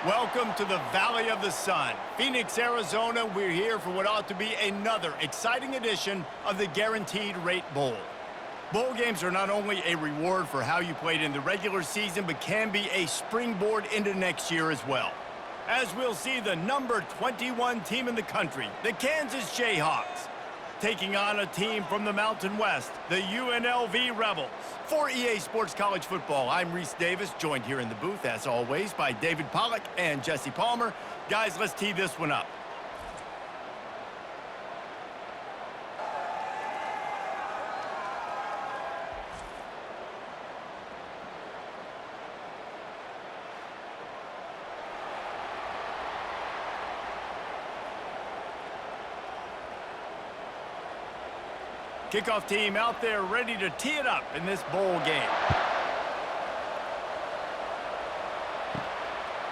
Welcome to the Valley of the Sun. Phoenix, Arizona, we're here for what ought to be another exciting edition of the Guaranteed Rate Bowl. Bowl games are not only a reward for how you played in the regular season, but can be a springboard into next year as well. As we'll see the number 21 team in the country, the Kansas Jayhawks, taking on a team from the Mountain West, the UNLV Rebels. For EA Sports College Football, I'm Reese Davis, joined here in the booth, as always, by David Pollack and Jesse Palmer. Guys, let's tee this one up. Kickoff team out there ready to tee it up in this bowl game.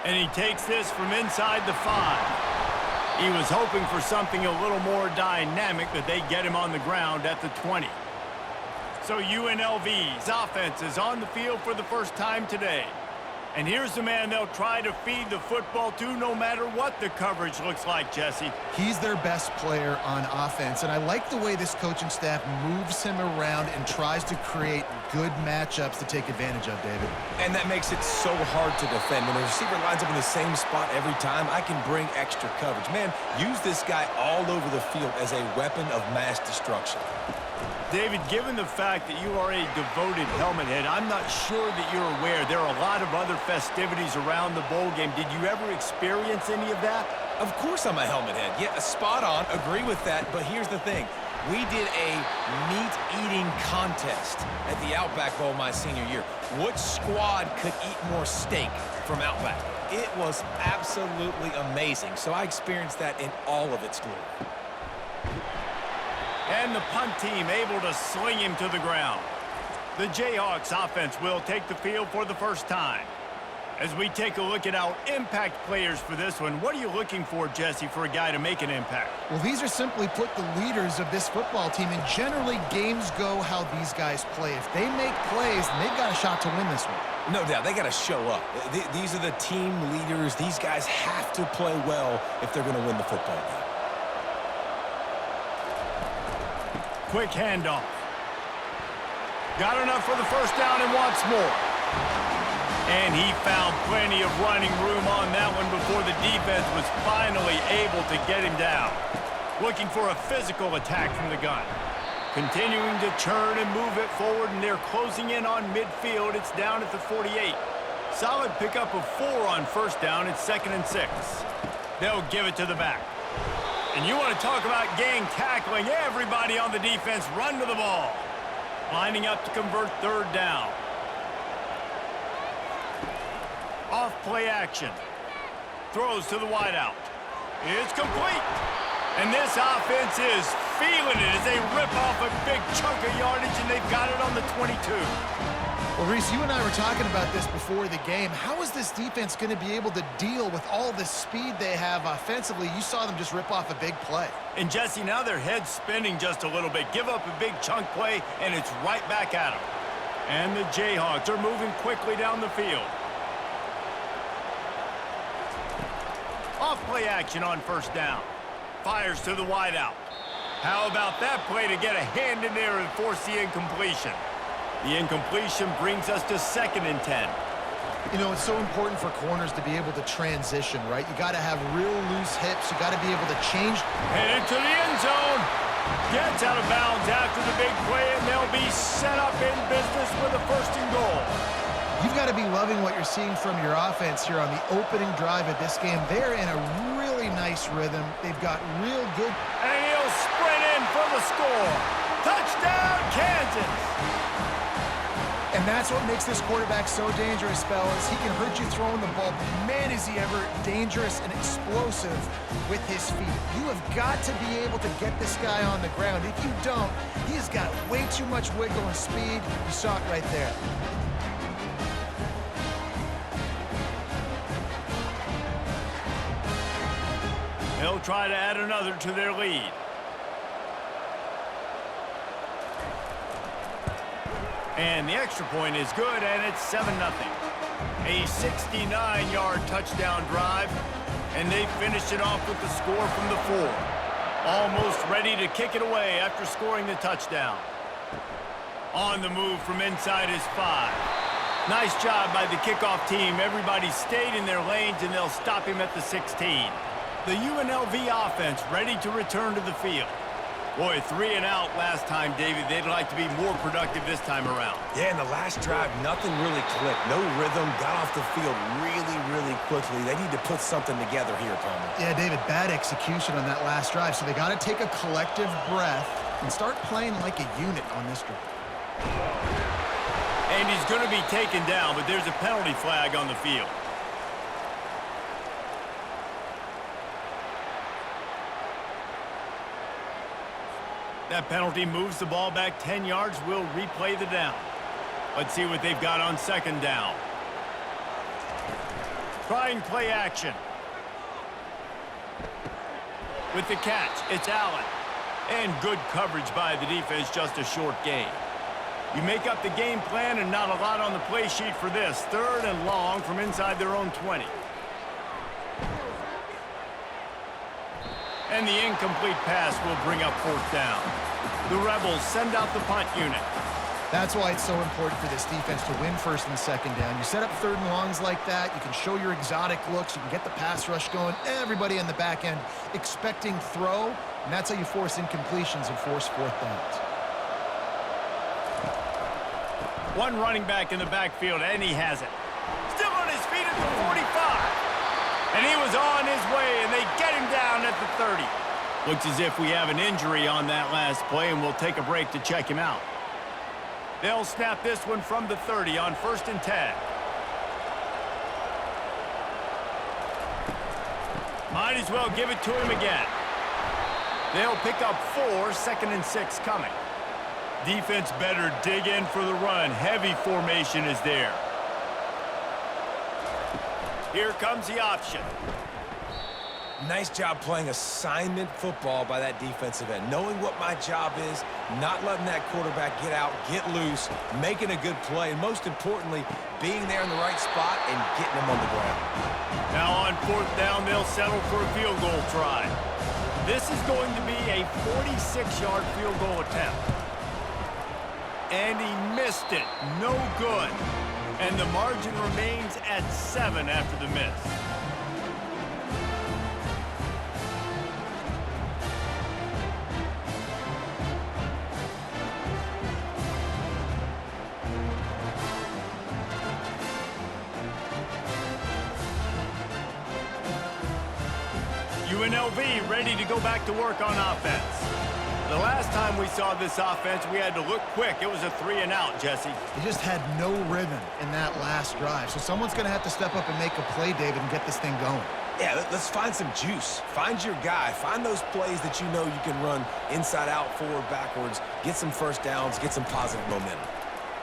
And he takes this from inside the 5. He was hoping for something a little more dynamic, but they get him on the ground at the 20. So UNLV's offense is on the field for the first time today. And here's the man they'll try to feed the football to no matter what the coverage looks like, Jesse. He's their best player on offense, and I like the way this coaching staff moves him around and tries to create good matchups to take advantage of, David. And that makes it so hard to defend. When the receiver lines up in the same spot every time, I can bring extra coverage. Man, use this guy all over the field as a weapon of mass destruction. David, given the fact that you are a devoted helmet head, I'm not sure that you're aware there are a lot of other festivities around the bowl game. Did you ever experience any of that? Of course I'm a helmet head. Yeah, spot on. Agree with that. But here's the thing. We did a meat-eating contest at the Outback Bowl my senior year. Which squad could eat more steak from Outback? It was absolutely amazing. So I experienced that in all of its glory. And the punt team able to sling him to the ground. The Jayhawks offense will take the field for the first time. As we take a look at our impact players for this one, what are you looking for, Jesse, for a guy to make an impact? Well, these are simply put the leaders of this football team, and generally games go how these guys play. If they make plays, then they've got a shot to win this one. No doubt, they got to show up. These are the team leaders. These guys have to play well if they're going to win the football game. Quick handoff. Got enough for the first down and wants more. And he found plenty of running room on that one before the defense was finally able to get him down. Looking for a physical attack from the gun. Continuing to turn and move it forward, and they're closing in on midfield. It's down at the 48. Solid pickup of 4 on first down. It's 2nd and 6. They'll give it to the back. And you want to talk about gang tackling. Everybody on the defense run to the ball. Lining up to convert 3rd down. Off play action. Throws to the wideout. It's complete. And this offense is feeling it as they rip off a big chunk of yardage, and they've got it on the 22. Well, Reese, you and I were talking about this before the game. How is this defense going to be able to deal with all the speed they have offensively? You saw them just rip off a big play. And, Jesse, now their head's spinning just a little bit. Give up a big chunk play, and it's right back at them. And the Jayhawks are moving quickly down the field. Off play action on first down. Fires to the wideout. How about that play to get a hand in there and force the incompletion? The incompletion brings us to 2nd and 10. You know, it's so important for corners to be able to transition, right? You got to have real loose hips. You got to be able to change. Headed to the end zone. Gets out of bounds after the big play, and they'll be set up in business with a 1st and goal. You've got to be loving what you're seeing from your offense here on the opening drive of this game. They're in a really nice rhythm. They've got real good. And he'll sprint in for the score. Touchdown, Kansas. And that's what makes this quarterback so dangerous, fellas. He can hurt you throwing the ball, but man, is he ever dangerous and explosive with his feet. You have got to be able to get this guy on the ground. If you don't, he has got way too much wiggle and speed. You saw it right there. They'll try to add another to their lead. And the extra point is good, and it's 7-0. A 69-yard touchdown drive, and they finished it off with the score from the 4. Almost ready to kick it away after scoring the touchdown. On the move from inside his 5. Nice job by the kickoff team. Everybody stayed in their lanes, and they'll stop him at the 16. The UNLV offense ready to return to the field. Boy, 3 and out last time, David. They'd like to be more productive this time around. Yeah, in the last drive, nothing really clicked. No rhythm, got off the field really quickly. They need to put something together here, Palmer. Yeah, David, bad execution on that last drive, so they got to take a collective breath and start playing like a unit on this drive. And he's going to be taken down, but there's a penalty flag on the field. That penalty moves the ball back 10 yards. We'll replay the down. Let's see what they've got on second down. Trying play action. With the catch, it's Allen. And good coverage by the defense, just a short gain. You make up the game plan and not a lot on the play sheet for this. 3rd and long from inside their own 20. And the incomplete pass will bring up 4th down. The Rebels send out the punt unit. That's why it's so important for this defense to win 1st and 2nd down. You set up 3rd and longs like that, you can show your exotic looks, you can get the pass rush going, everybody on the back end expecting throw, and that's how you force incompletions and force 4th downs. One running back in the backfield, and he has it. Still on his feet at the 45. And he was on his way, and they get him down at the 30. Looks as if we have an injury on that last play, and we'll take a break to check him out. They'll snap this one from the 30 on 1st and 10. Might as well give it to him again. They'll pick up 4, 2nd and 6 coming. Defense better dig in for the run. Heavy formation is there. Here comes the option. Nice job playing assignment football by that defensive end. Knowing what my job is, not letting that quarterback get out, get loose, making a good play, and most importantly, being there in the right spot and getting him on the ground. Now on 4th down, they'll settle for a field goal try. This is going to be a 46-yard field goal attempt. And he missed it. No good. And the margin remains at 7 after the miss. UNLV ready to go back to work on offense. The last time we saw this offense, we had to look quick. It was a 3 and out, Jesse. They just had no rhythm in that last drive. So someone's going to have to step up and make a play, David, and get this thing going. Yeah, let's find some juice. Find your guy. Find those plays that you know you can run inside out, forward, backwards. Get some 1st downs. Get some positive momentum.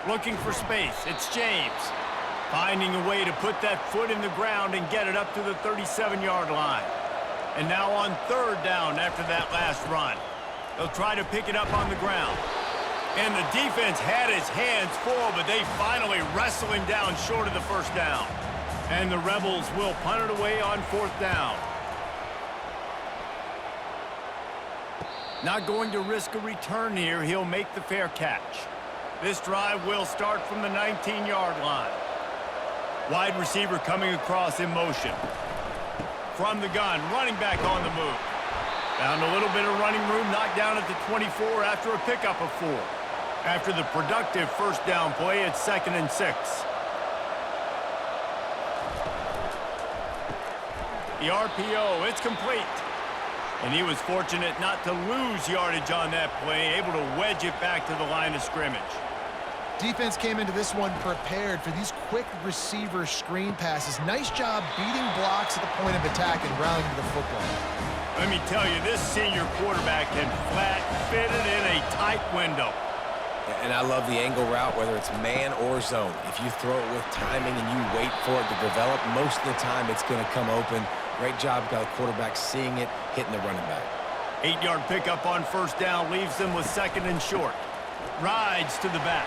Looking for space. It's James. Finding a way to put that foot in the ground and get it up to the 37-yard line. And now on 3rd down after that last run. They'll try to pick it up on the ground. And the defense had his hands full, but they finally wrestle him down short of the 1st down. And the Rebels will punt it away on 4th down. Not going to risk a return here. He'll make the fair catch. This drive will start from the 19-yard line. Wide receiver coming across in motion. From the gun, running back on the move. Found a little bit of running room, knocked down at the 24 after a pickup of 4. After the productive 1st down play, it's 2nd and 6. The RPO, it's complete. And he was fortunate not to lose yardage on that play, able to wedge it back to the line of scrimmage. Defense came into this one prepared for these quick receiver screen passes. Nice job beating blocks at the point of attack and rallying to the football. Let me tell you, this senior quarterback can flat fit it in a tight window. And I love the angle route, whether it's man or zone. If you throw it with timing and you wait for it to develop, most of the time it's going to come open. Great job by the quarterback seeing it, hitting the running back. 8-yard pickup on 1st down leaves them with 2nd and short. Rides to the back.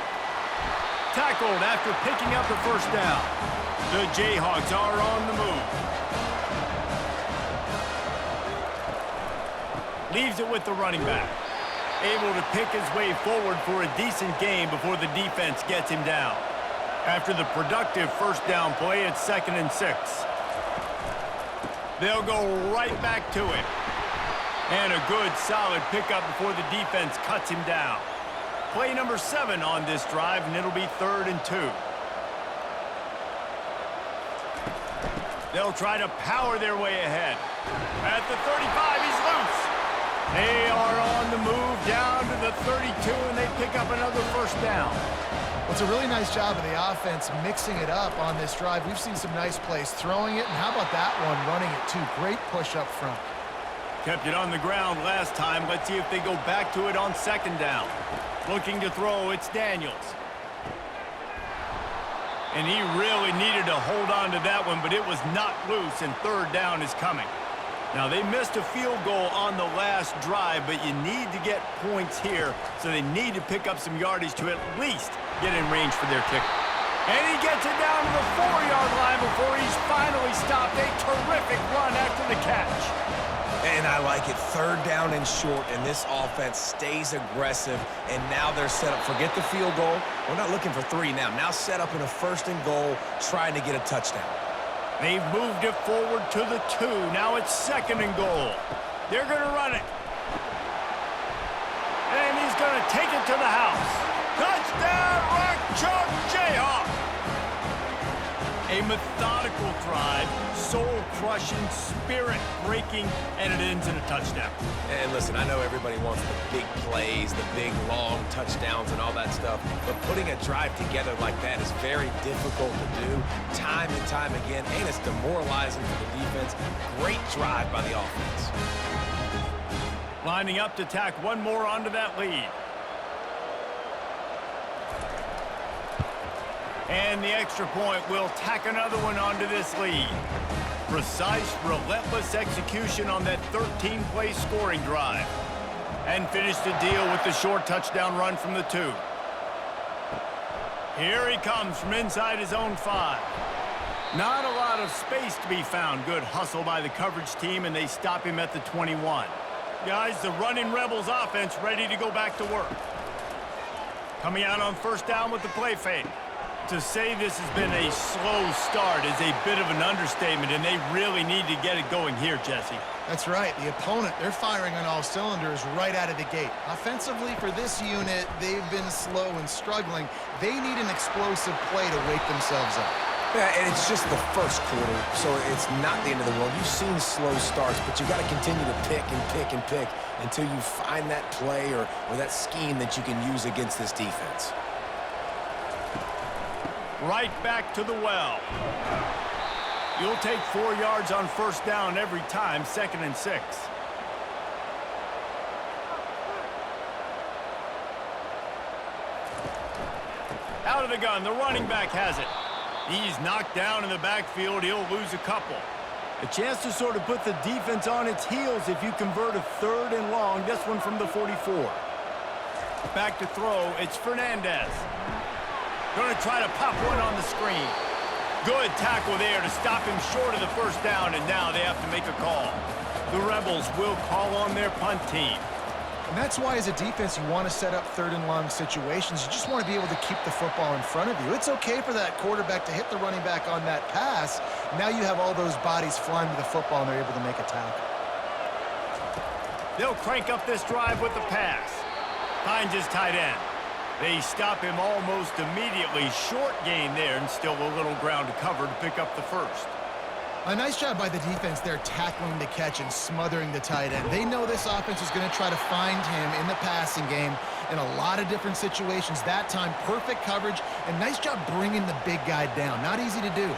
Tackled after picking up the 1st down. The Jayhawks are on the move. Leaves it with the running back. Able to pick his way forward for a decent gain before the defense gets him down. After the productive first down play, it's 2nd and 6. They'll go right back to it. And a good, solid pickup before the defense cuts him down. Play number 7 on this drive, and it'll be 3rd and 2. They'll try to power their way ahead. At the 35, he's loose. They are on the move down to the 32, and they pick up another first down. Well, it's a really nice job of the offense mixing it up on this drive. We've seen some nice plays throwing it, and how about that one running it too? Great push up front. Kept it on the ground last time. Let's see if they go back to it on 2nd down. Looking to throw, it's Daniels. And he really needed to hold on to that one, but it was not loose, and 3rd down is coming. Now, they missed a field goal on the last drive, but you need to get points here, so they need to pick up some yardage to at least get in range for their kicker. And he gets it down to the 4-yard line before he's finally stopped. A terrific run after the catch. And I like it. 3rd down and short, and this offense stays aggressive, and now they're set up. Forget the field goal. We're not looking for 3 now. Now set up in a 1st and goal, trying to get a touchdown. They've moved it forward to the 2. Now it's 2nd and goal. They're going to run it. And he's going to take it to the house. Touchdown, Rock Chalk Jayhawk. A methodical drive, soul-crushing, spirit-breaking, and it ends in a touchdown. And listen, I know everybody wants the big plays, the big, long touchdowns and all that stuff, but putting a drive together like that is very difficult to do time and time again, and it's demoralizing for the defense. Great drive by the offense. Lining up to tack one more onto that lead. And the extra point will tack another one onto this lead. Precise, relentless execution on that 13-play scoring drive. And finish the deal with the short touchdown run from the 2. Here he comes from inside his own 5. Not a lot of space to be found. Good hustle by the coverage team, and they stop him at the 21. Guys, the running Rebels offense ready to go back to work. Coming out on 1st down with the play fake. To say this has been a slow start is a bit of an understatement, and they really need to get it going here, Jesse. That's right. The opponent, they're firing on all cylinders right out of the gate. Offensively, for this unit, they've been slow and struggling. They need an explosive play to wake themselves up. Yeah, and it's just the first quarter, so it's not the end of the world. You've seen slow starts, but you got to continue to pick and pick and pick until you find that play or that scheme that you can use against this defense. Right back to the well. You'll take 4 yards on 1st down every time, 2nd and 6. Out of the gun, the running back has it. He's knocked down in the backfield. He'll lose a couple. A chance to sort of put the defense on its heels if you convert a 3rd and long. This one from the 44. Back to throw. It's Fernandez. Going to try to pop one on the screen. Good tackle there to stop him short of the 1st down, and now they have to make a call. The Rebels will call on their punt team. And that's why, as a defense, you want to set up 3rd and long situations. You just want to be able to keep the football in front of you. It's okay for that quarterback to hit the running back on that pass. Now you have all those bodies flying to the football, and they're able to make a tackle. They'll crank up this drive with the pass. Finds his tight end. They stop him almost immediately. Short gain there, and still a little ground to cover to pick up the 1st. A nice job by the defense there, tackling the catch and smothering the tight end. They know this offense is going to try to find him in the passing game in a lot of different situations. That time, perfect coverage, and nice job bringing the big guy down. Not easy to do.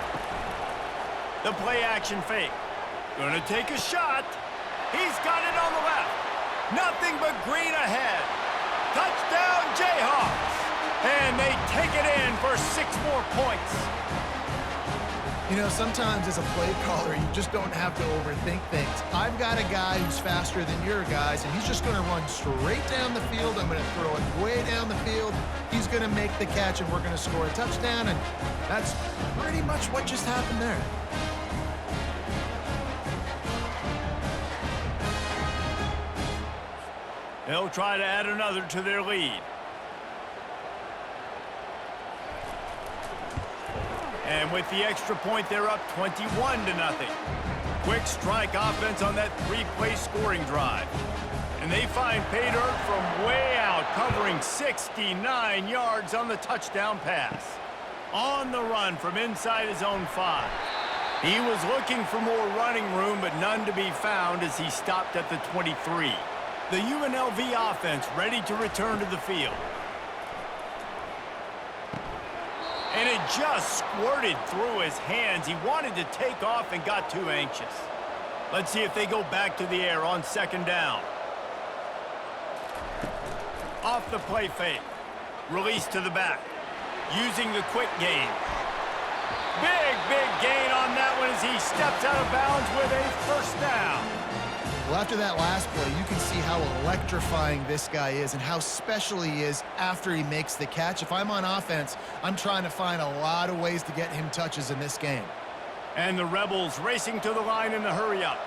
The play action fake. Gonna take a shot. He's got it on the left. Nothing but green ahead. Touchdown, Jayhawks. And they take it in for 6 more points. You know, sometimes as a play caller, you just don't have to overthink things. I've got a guy who's faster than your guys, and he's just going to run straight down the field. I'm going to throw it way down the field. he's going to make the catch, and we're going to score a touchdown, and that's pretty much what just happened there. They'll try to add another to their lead. And with the extra point, they're up 21-0. Quick strike offense on that three-play scoring drive. And they find pay dirt from way out, covering 69 yards on the touchdown pass. On the run from inside his own 5. He was looking for more running room, but none to be found as he stopped at the 23. The UNLV offense ready to return to the field. And it just squirted through his hands. He wanted to take off and got too anxious. Let's see if they go back to the air on second down. Off the play fake. Release to the back. Using the quick gain. Big gain on that one as he steps out of bounds with a first down. Well, after that last play, you can see how electrifying this guy is and how special he is after he makes the catch. If I'm on offense, I'm trying to find a lot of ways to get him touches in this game. And the Rebels racing to the line in the hurry-up.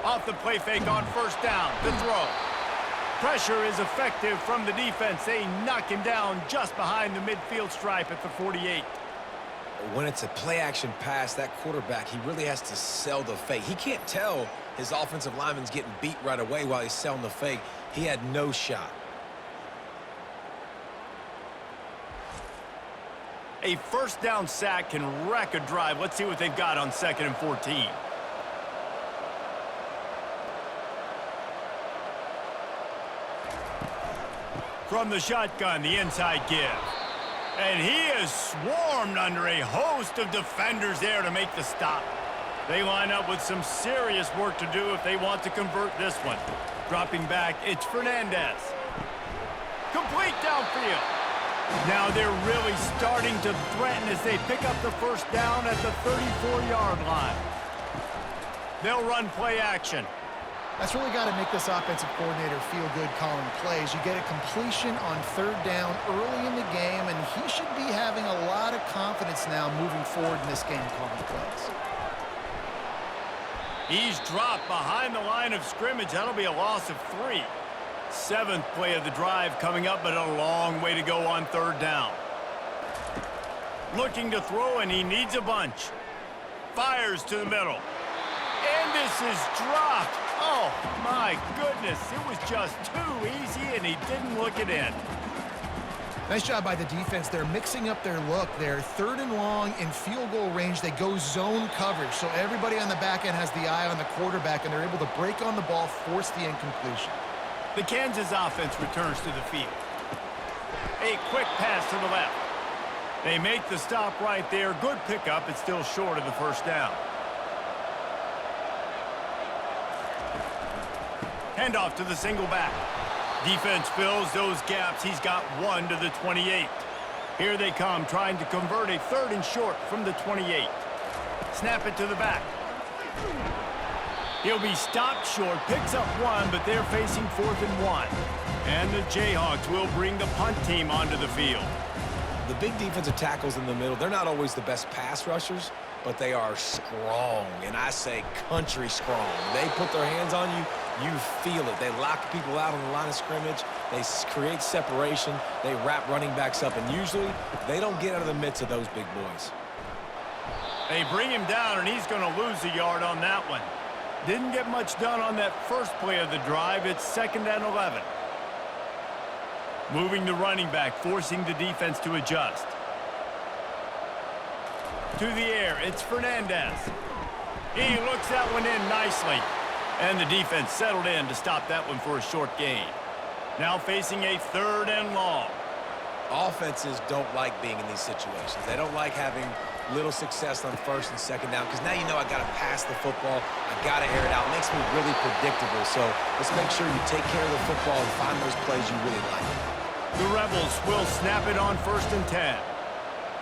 Off the play fake on first down, the throw. Pressure is effective from the defense. They knock him down just behind the midfield stripe at the 48. When it's a play-action pass, that quarterback, he really has to sell the fake. He can't tell his offensive lineman's getting beat right away while he's selling the fake. He had no shot. A first down sack can wreck a drive. Let's see what they've got on 2nd and 14. From the shotgun, the inside give. And he is swarmed under a host of defenders there to make the stop. They line up with some serious work to do if they want to convert this one. Dropping back, it's Fernandez. Complete downfield. Now they're really starting to threaten as they pick up the first down at the 34-yard line. They'll run play action. That's really got to make this offensive coordinator feel good calling plays. You get a completion on third down early in the game, and he should be having a lot of confidence now moving forward in this game calling plays. He's dropped behind the line of scrimmage. That'll be a loss of 3. 7th play of the drive coming up, but a long way to go on third down. Looking to throw, and he needs a bunch. Fires to the middle. And this is dropped. Oh, my goodness. It was just too easy, and he didn't look it in. Nice job by the defense. They're mixing up their look. They're 3rd and long in field goal range. They go zone coverage, so everybody on the back end has the eye on the quarterback, and they're able to break on the ball, force the incompletion. The Kansas offense returns to the field. A quick pass to the left. They make the stop right there. Good pickup. It's still short of the first down. Handoff to the single back. Defense fills those gaps. He's got 1 to the 28. Here they come, trying to convert a 3rd and short from the 28. Snap it to the back. He'll be stopped short, picks up 1, but they're facing 4th and 1. And the Jayhawks will bring the punt team onto the field. The big defensive tackles in the middle, they're not always the best pass rushers, but they are strong, and I say country strong. They put their hands on you, you feel it. They lock people out on the line of scrimmage. They create separation. They wrap running backs up, and usually they don't get out of the midst of those big boys. They bring him down, and he's going to lose a yard on that one. Didn't get much done on that first play of the drive. It's 2nd and 11. Moving the running back, forcing the defense to adjust. To the air, it's Fernandez. He looks that one in nicely. And the defense settled in to stop that one for a short gain. Now facing a 3rd and long. Offenses don't like being in these situations. They don't like having little success on 1st and 2nd down, because now you know I got to pass the football. I got to air it out. It makes me really predictable. So let's make sure you take care of the football and find those plays you really like. The Rebels will snap it on 1st and 10.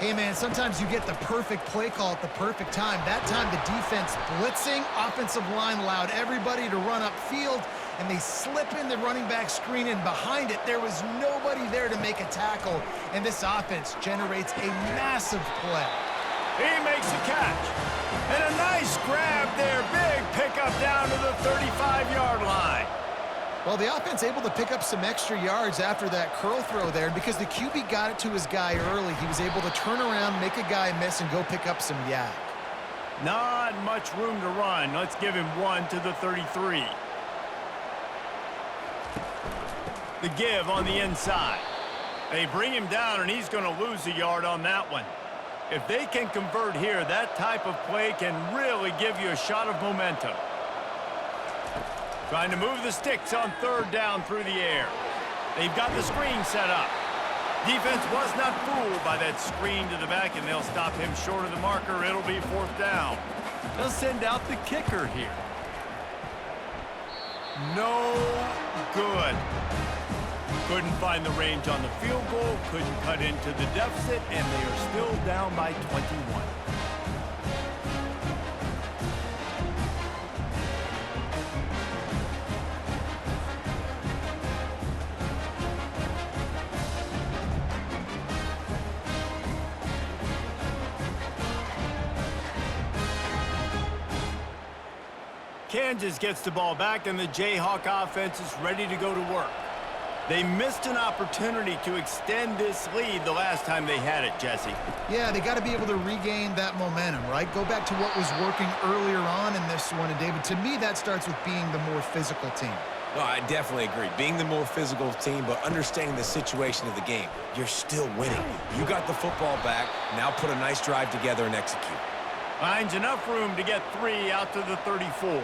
Hey, man, sometimes you get the perfect play call at the perfect time. That time, the defense blitzing, offensive line allowed everybody to run upfield, and they slip in the running back screen, and behind it, there was nobody there to make a tackle, and this offense generates a massive play. He makes the catch. And a nice grab there. Big pickup down to the 35-yard line. Well, the offense able to pick up some extra yards after that curl throw there, and because the QB got it to his guy early, he was able to turn around, make a guy miss, and go pick up some yak. Not much room to run. Let's give him 1 to the 33. The give on the inside. They bring him down, and he's going to lose a yard on that one. If they can convert here, that type of play can really give you a shot of momentum. Trying to move the sticks on third down through the air. They've got the screen set up. Defense was not fooled by that screen to the back, and they'll stop him short of the marker. It'll be fourth down. They'll send out the kicker here. No good. Couldn't find the range on the field goal, couldn't cut into the deficit, and they are still down by 21. Kansas gets the ball back, and the Jayhawk offense is ready to go to work. They missed an opportunity to extend this lead the last time they had it, Jesse. Yeah, they got to be able to regain that momentum, right? Go back to what was working earlier on in this one. And, David, to me, that starts with being the more physical team. No, I definitely agree. Being the more physical team, but understanding the situation of the game. You're still winning. You got the football back. Now put a nice drive together and execute. Finds enough room to get 3 out to the 34.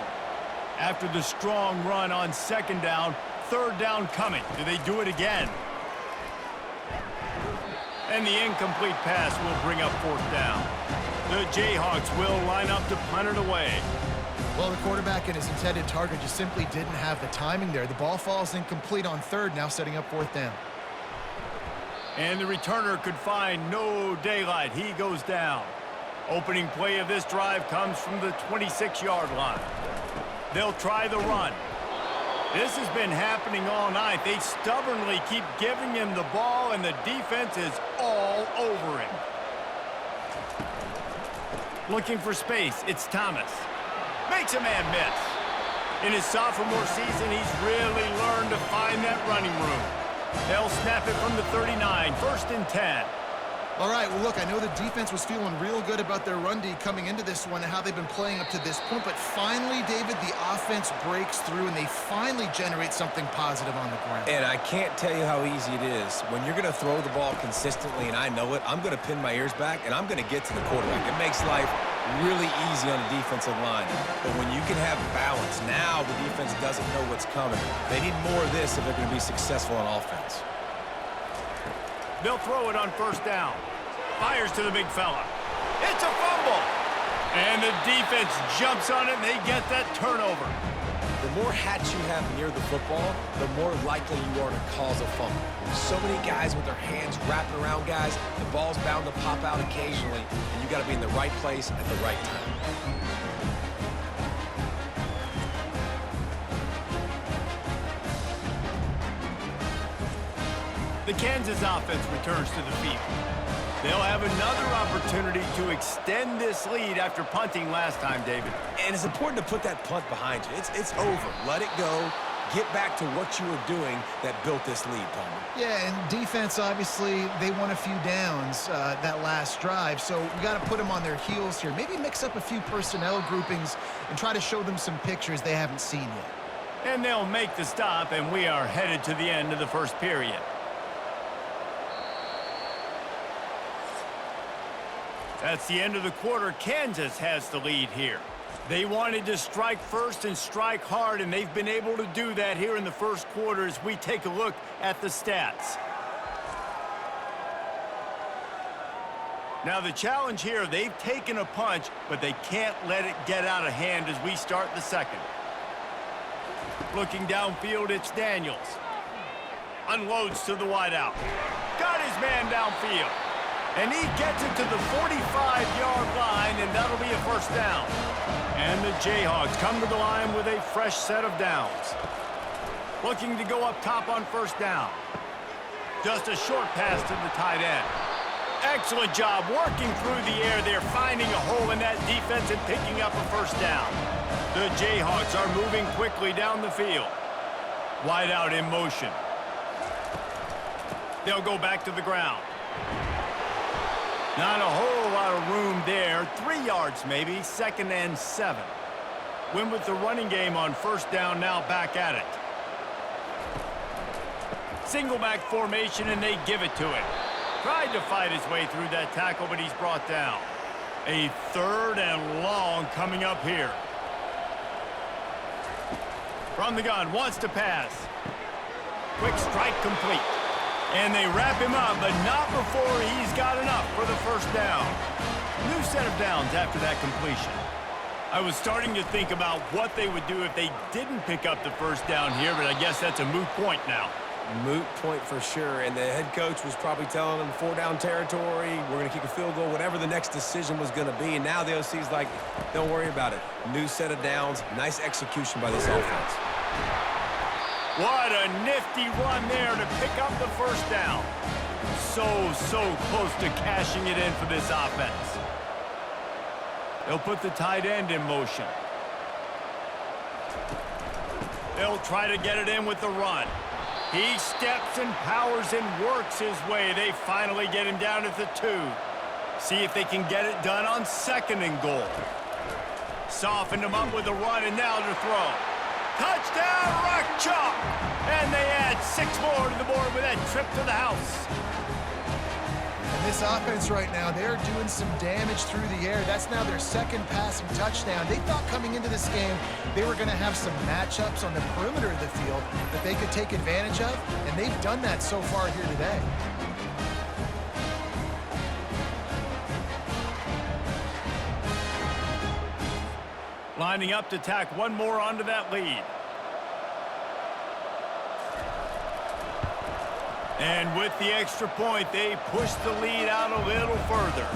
After the strong run on second down, third down coming. Do they do it again? And the incomplete pass will bring up fourth down. The Jayhawks will line up to punt it away. Well, the quarterback and his intended target just simply didn't have the timing there. The ball falls incomplete on third, now setting up fourth down. And the returner could find no daylight. He goes down. Opening play of this drive comes from the 26-yard line. They'll try the run. This has been happening all night. They stubbornly keep giving him the ball, and the defense is all over him. Looking for space, it's Thomas. Makes a man miss. In his sophomore season, he's really learned to find that running room. They'll snap it from the 39, first and 10. All right, well, look, I know the defense was feeling real good about their run D coming into this one and how they've been playing up to this point, but finally, David, the offense breaks through and they finally generate something positive on the ground. And I can't tell you how easy it is. When you're going to throw the ball consistently, and I know it, I'm going to pin my ears back, and I'm going to get to the quarterback. It makes life really easy on the defensive line. But when you can have balance, now the defense doesn't know what's coming. They need more of this if they're going to be successful on offense. They'll throw it on first down. Fires to the big fella. It's a fumble. And the defense jumps on it, and they get that turnover. The more hats you have near the football, the more likely you are to cause a fumble. So many guys with their hands wrapping around guys, the ball's bound to pop out occasionally, and you got to be in the right place at the right time. The Kansas offense returns to the field. They'll have another opportunity to extend this lead after punting last time, David. And it's important to put that punt behind you. It's over. Let it go. Get back to what you were doing that built this lead, Palmer. Yeah, and defense, obviously, they won a few downs that last drive, so we got to put them on their heels here. Maybe mix up a few personnel groupings and try to show them some pictures they haven't seen yet. And they'll make the stop, and we are headed to the end of the first period. That's the end of the quarter. Kansas has the lead here. They wanted to strike first and strike hard, and they've been able to do that here in the first quarter as we take a look at the stats. Now the challenge here, they've taken a punch, but they can't let it get out of hand as we start the second. Looking downfield, it's Daniels. Unloads to the wideout. Got his man downfield. And he gets it to the 45-yard line, and that'll be a first down. And the Jayhawks come to the line with a fresh set of downs. Looking to go up top on first down. Just a short pass to the tight end. Excellent job working through the air there, finding a hole in that defense and picking up a first down. The Jayhawks are moving quickly down the field. Wide out in motion. They'll go back to the ground. Not a whole lot of room there. 3 yards maybe, 2nd and 7. Win with the running game on first down, now back at it. Single back formation, and they give it to him. Tried to fight his way through that tackle, but he's brought down. A 3rd and long coming up here. From the gun, wants to pass. Quick strike complete. And they wrap him up, but not before he's got enough for the first down. New set of downs after that completion. I was starting to think about what they would do if they didn't pick up the first down here, but I guess that's a moot point now. Moot point for sure, and the head coach was probably telling them 4-down territory, we're going to kick a field goal, whatever the next decision was going to be, and now the OC's like, don't worry about it. New set of downs, nice execution by this offense. What a nifty run there to pick up the first down. So close to cashing it in for this offense. They'll put the tight end in motion. They'll try to get it in with the run. He steps and powers and works his way. They finally get him down at the 2. See if they can get it done on 2nd and goal. Softened him up with the run, and now to throw. Touchdown, Rock Chalk! And they add 6 more to the board with that trip to the house. And this offense right now, they're doing some damage through the air. That's now their 2nd passing touchdown. They thought coming into this game they were going to have some matchups on the perimeter of the field that they could take advantage of, and they've done that so far here today. Lining up to tack one more onto that lead. And with the extra point, they push the lead out a little further.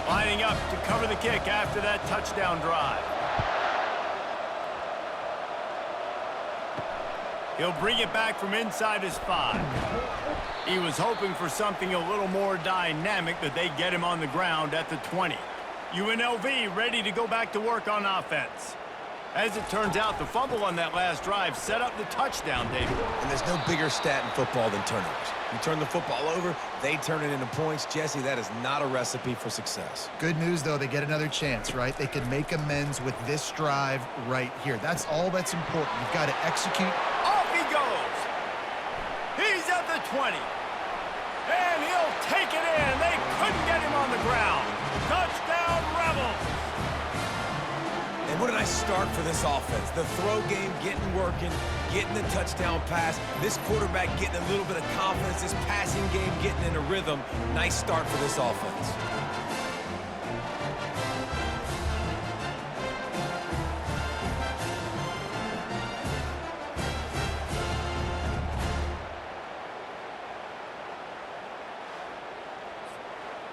Lining up to cover the kick after that touchdown drive. He'll bring it back from inside his 5. He was hoping for something a little more dynamic, but they get him on the ground at the 20. UNLV ready to go back to work on offense. As it turns out, the fumble on that last drive set up the touchdown, David. And there's no bigger stat in football than turnovers. You turn the football over, they turn it into points. Jesse, that is not a recipe for success. Good news, though, they get another chance, right? They can make amends with this drive right here. That's all that's important. You've got to execute. Off he goes. He's at the 20. And he'll take it in. They couldn't get him on the ground. Touchdown, Rebels. And what a nice start for this offense. The throw game getting working, getting the touchdown pass. This quarterback getting a little bit of confidence. This passing game getting in a rhythm. Nice start for this offense.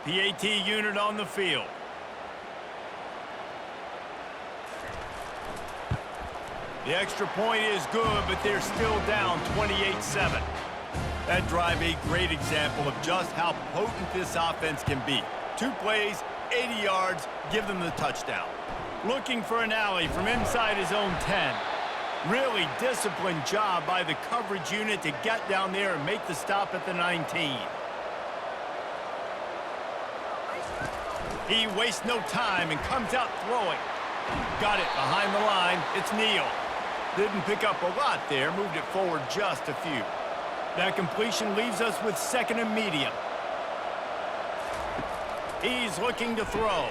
PAT unit on the field. The extra point is good, but they're still down 28-7. That drive a great example of just how potent this offense can be. 2 plays, 80 yards, give them the touchdown. Looking for an alley from inside his own 10. Really disciplined job by the coverage unit to get down there and make the stop at the 19. He wastes no time and comes out throwing. Got it behind the line. It's Neal. Didn't pick up a lot there. Moved it forward just a few. That completion leaves us with 2nd and medium. He's looking to throw.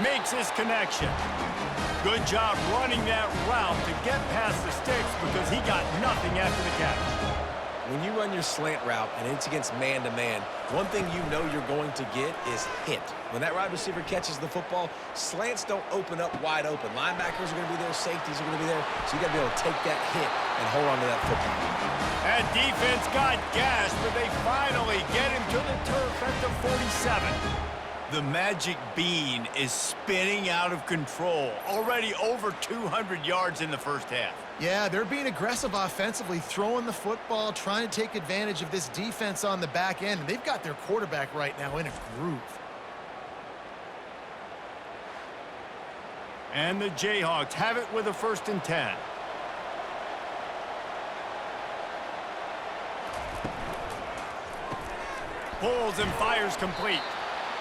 Makes his connection. Good job running that route to get past the sticks because he got nothing after the catch. when you run your slant route and it's against man-to-man, one thing you know you're going to get is hit. When that wide receiver catches the football, slants don't open up wide open. Linebackers are going to be there, safeties are going to be there, so you got to be able to take that hit and hold on to that football. That defense got gashed, but they finally get him to the turf at the 47. The magic bean is spinning out of control. Already over 200 yards in the first half. Yeah, they're being aggressive offensively, throwing the football, trying to take advantage of this defense on the back end. They've got their quarterback right now in a groove. And the Jayhawks have it with a 1st and 10. Pulls and fires complete.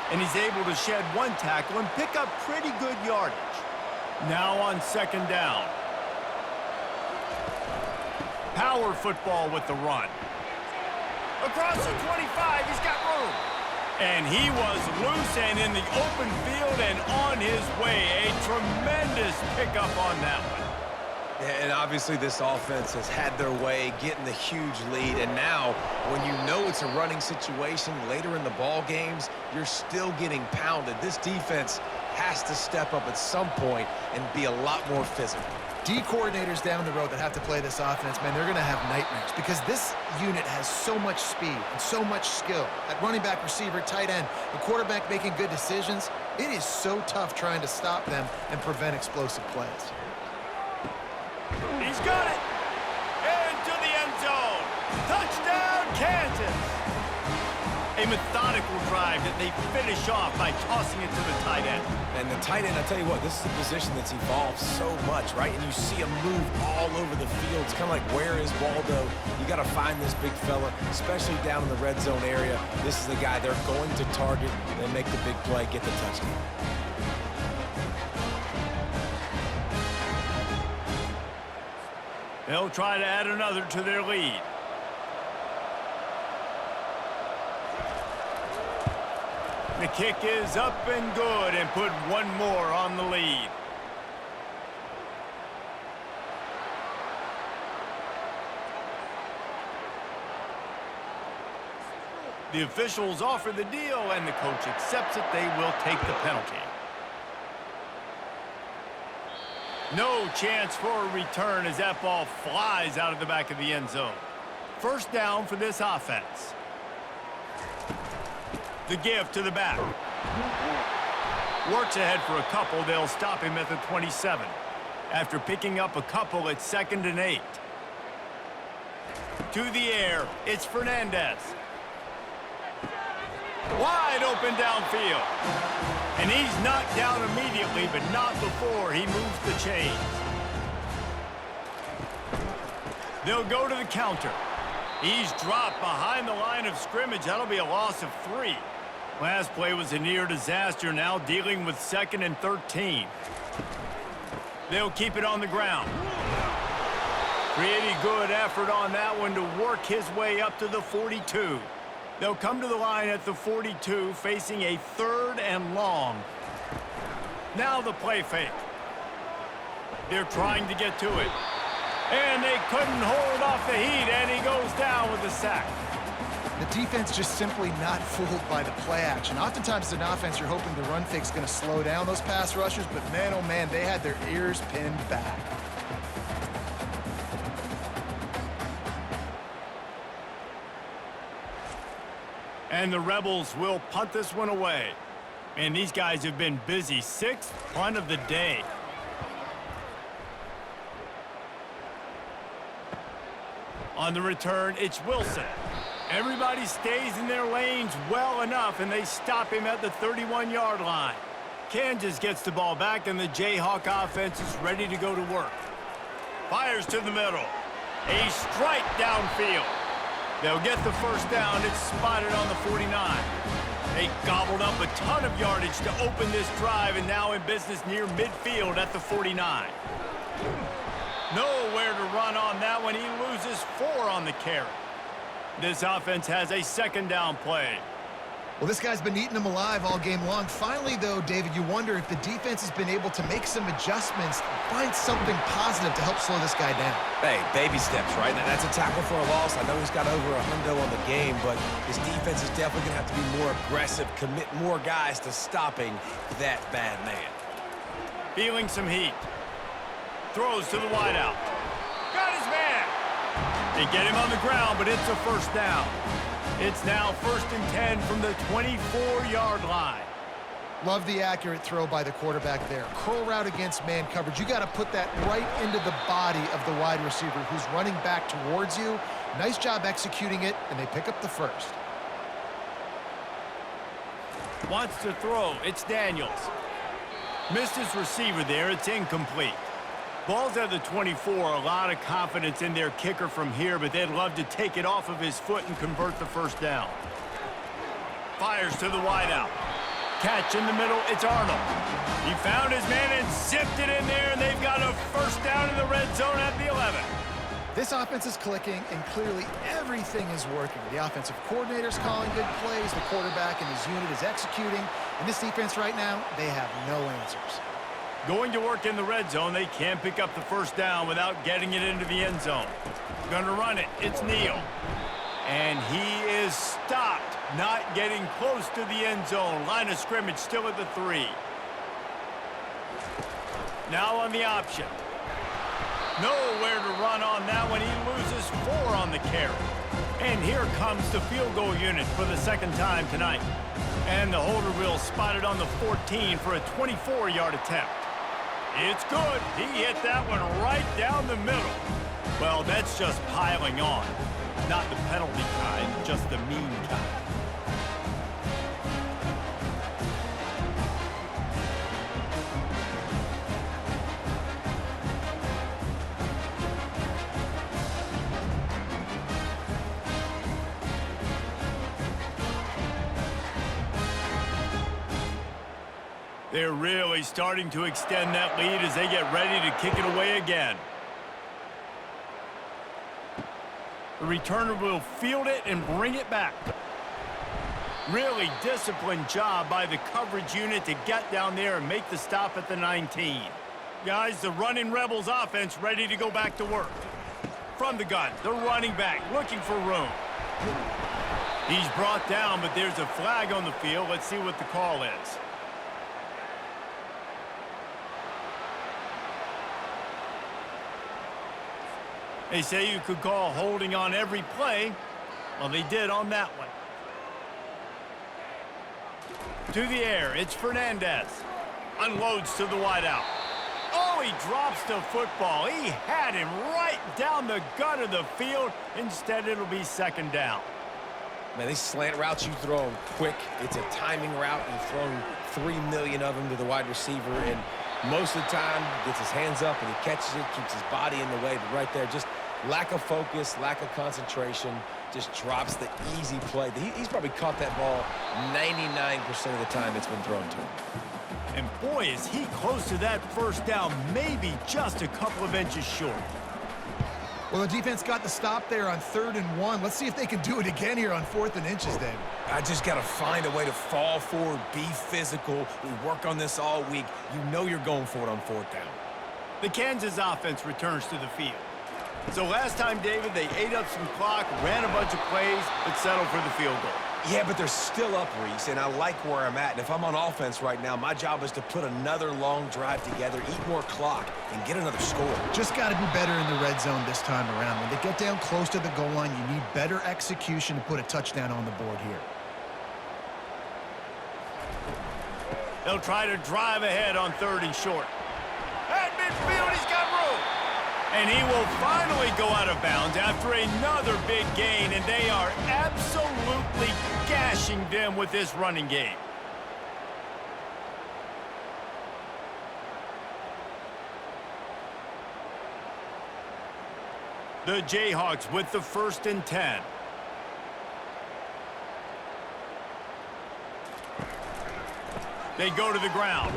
And he's able to shed one tackle and pick up pretty good yardage. Now on 2nd down. Power football with the run. Across the 25, he's got room. And he was loose and in the open field and on his way. A tremendous pickup on that one. Yeah, and obviously this offense has had their way, getting the huge lead. And now, when you know it's a running situation later in the ball games, you're still getting pounded. This defense has to step up at some point and be a lot more physical. D coordinators down the road that have to play this offense, man, they're going to have nightmares because this unit has so much speed and so much skill. At running back, receiver, tight end, the quarterback making good decisions, it is so tough trying to stop them and prevent explosive plays. He's got it. Into the end zone. Touchdown, Kansas. A methodical drive that they finish off by tossing it to the tight end. And the tight end, I tell you what, this is a position that's evolved so much, right? And you see him move all over the field. It's kind of like, where is Waldo? You got to find this big fella, especially down in the red zone area. This is the guy they're going to target and make the big play, get the touchdown. They'll try to add another to their lead. The kick is up and good and put one more on the lead. The officials offer the deal and the coach accepts it. They will take the penalty. No chance for a return as that ball flies out of the back of the end zone. 1st down for this offense. The give to the back. Works ahead for a couple. They'll stop him at the 27. After picking up a couple at 2nd and 8. To the air. It's Fernandez. Wide open downfield. And he's knocked down immediately, but not before he moves the chains. They'll go to the counter. He's dropped behind the line of scrimmage. That'll be a loss of 3. Last play was a near disaster, now dealing with 2nd and 13. They'll keep it on the ground. Pretty good effort on that one to work his way up to the 42. They'll come to the line at the 42, facing a 3rd and long. Now the play fake. They're trying to get to it. And they couldn't hold off the heat, and he goes down with a sack. The defense just simply not fooled by the play action. Oftentimes as an offense, you're hoping the run fake's going to slow down those pass rushers, but man, oh man, they had their ears pinned back. And the Rebels will punt this one away. And these guys have been busy. 6th punt of the day. On the return, it's Wilson. Everybody stays in their lanes well enough, and they stop him at the 31-yard line. Kansas gets the ball back, and the Jayhawk offense is ready to go to work. Fires to the middle. A strike downfield. They'll get the 1st down. It's spotted on the 49. They gobbled up a ton of yardage to open this drive, and now in business near midfield at the 49. Nowhere to run on that one. He loses 4 on the carry. This offense has a 2nd down play. Well, this guy's been eating them alive all game long. Finally, though, David, you wonder if the defense has been able to make some adjustments, find something positive to help slow this guy down. Hey, baby steps, right? Now, that's a tackle for a loss. I know he's got over a hundo on the game, but his defense is definitely going to have to be more aggressive, commit more guys to stopping that bad man. Feeling some heat. Throws to the wideout. Got his man. They get him on the ground, but it's a first down. It's now 1st and 10 from the 24-yard line. Love the accurate throw by the quarterback there. Curl route against man coverage. You got to put that right into the body of the wide receiver who's running back towards you. Nice job executing it, and they pick up the first. Wants to throw. It's Daniels. Missed his receiver there. It's incomplete. Ball's at the 24. A lot of confidence in their kicker from here, but they'd love to take it off of his foot and convert the first down. Fires to the wideout. Catch in the middle. It's Arnold. He found his man and zipped it in there, and they've got a first down in the red zone at the 11. This offense is clicking, and clearly everything is working. The offensive coordinator's calling good plays. The quarterback and his unit is executing. And this defense right now, they have no answers. Going to work in the red zone. They can't pick up the first down without getting it into the end zone. Gonna run it. It's Neal. And he is stopped, not getting close to the end zone. Line of scrimmage still at the 3. Now on the option. Nowhere to run on that one. He loses 4 on the carry. And here comes the field goal unit for the second time tonight. And the holder wheel spotted on the 14 for a 24-yard attempt. It's good. He hit that one right down the middle. Well, that's just piling on. Not the penalty kind, just the mean kind. They're really starting to extend that lead as they get ready to kick it away again. The returner will field it and bring it back. Really disciplined job by the coverage unit to get down there and make the stop at the 19. Guys, the running Rebels offense ready to go back to work. From the gun, the running back looking for room. He's brought down, but there's a flag on the field. Let's see what the call is. They say you could call holding on every play. Well, they did on that one. To the air, it's Fernandez. Unloads to the wideout. Oh, he drops the football. He had him right down the gut of the field. Instead, it'll be second down. Man, these slant routes, you throw them quick. It's a timing route. You've thrown 3 million of them to the wide receiver, and most of the time, gets his hands up and he catches it, keeps his body in the way. But right there, just lack of focus, lack of concentration, just drops the easy play. He's probably caught that ball 99% of the time it's been thrown to him. And boy, is he close to that first down, maybe just a couple of inches short. Well, the defense got the stop there on 3rd and 1. Let's see if they can do it again here on 4th and inches, David. I just got to find a way to fall forward, be physical. We work on this all week. You know you're going for it on 4th down. The Kansas offense returns to the field. So last time, David, they ate up some clock, ran a bunch of plays, but settled for the field goal. Yeah, but they're still up, Reese, and I like where I'm at. And if I'm on offense right now, my job is to put another long drive together, eat more clock, and get another score. Just got to be better in the red zone this time around. When they get down close to the goal line, you need better execution to put a touchdown on the board here. They'll try to drive ahead on 3rd and short. At midfield, he's got room. And he will finally go out of bounds after another big gain, and they are absolutely gashing them with this running game. The Jayhawks with the 1st and 10. They go to the ground.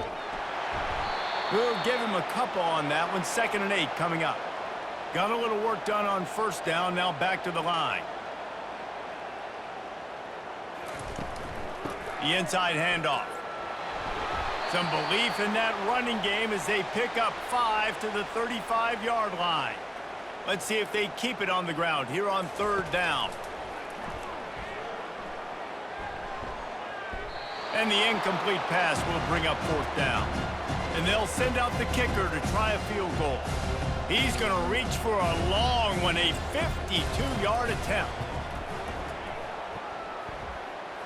We'll give him a couple on that one. 2nd and 8 coming up. Got a little work done on 1st down. Now back to the line. The inside handoff. Some belief in that running game as they pick up 5 to the 35-yard line. Let's see if they keep it on the ground here on 3rd down. And the incomplete pass will bring up 4th down. And they'll send out the kicker to try a field goal. He's going to reach for a long one, a 52-yard attempt.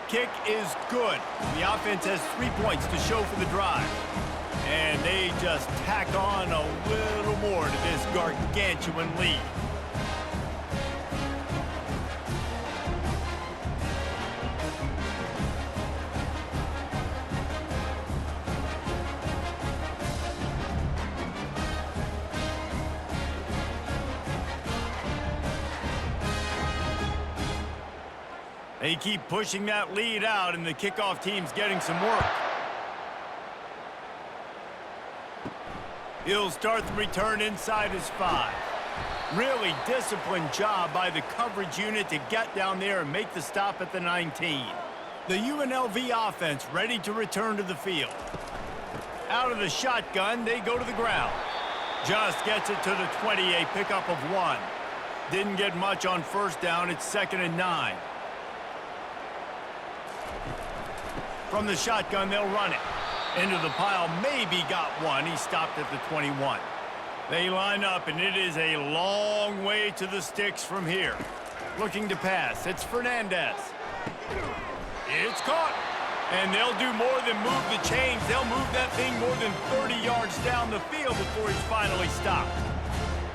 Kick is good. The offense has 3 points to show for the drive. And they just tack on a little more to this gargantuan lead. They keep pushing that lead out, and the kickoff team's getting some work. He'll start the return inside his 5. Really disciplined job by the coverage unit to get down there and make the stop at the 19. The UNLV offense ready to return to the field. Out of the shotgun, they go to the ground. Just gets it to the 20, a pickup of 1. Didn't get much on 1st down. It's 2nd and 9. From the shotgun, they'll run it. Into the pile, maybe got 1. He stopped at the 21. They line up, and it is a long way to the sticks from here. Looking to pass. It's Fernandez. It's caught. And they'll do more than move the chains. They'll move that thing more than 30 yards down the field before he's finally stopped.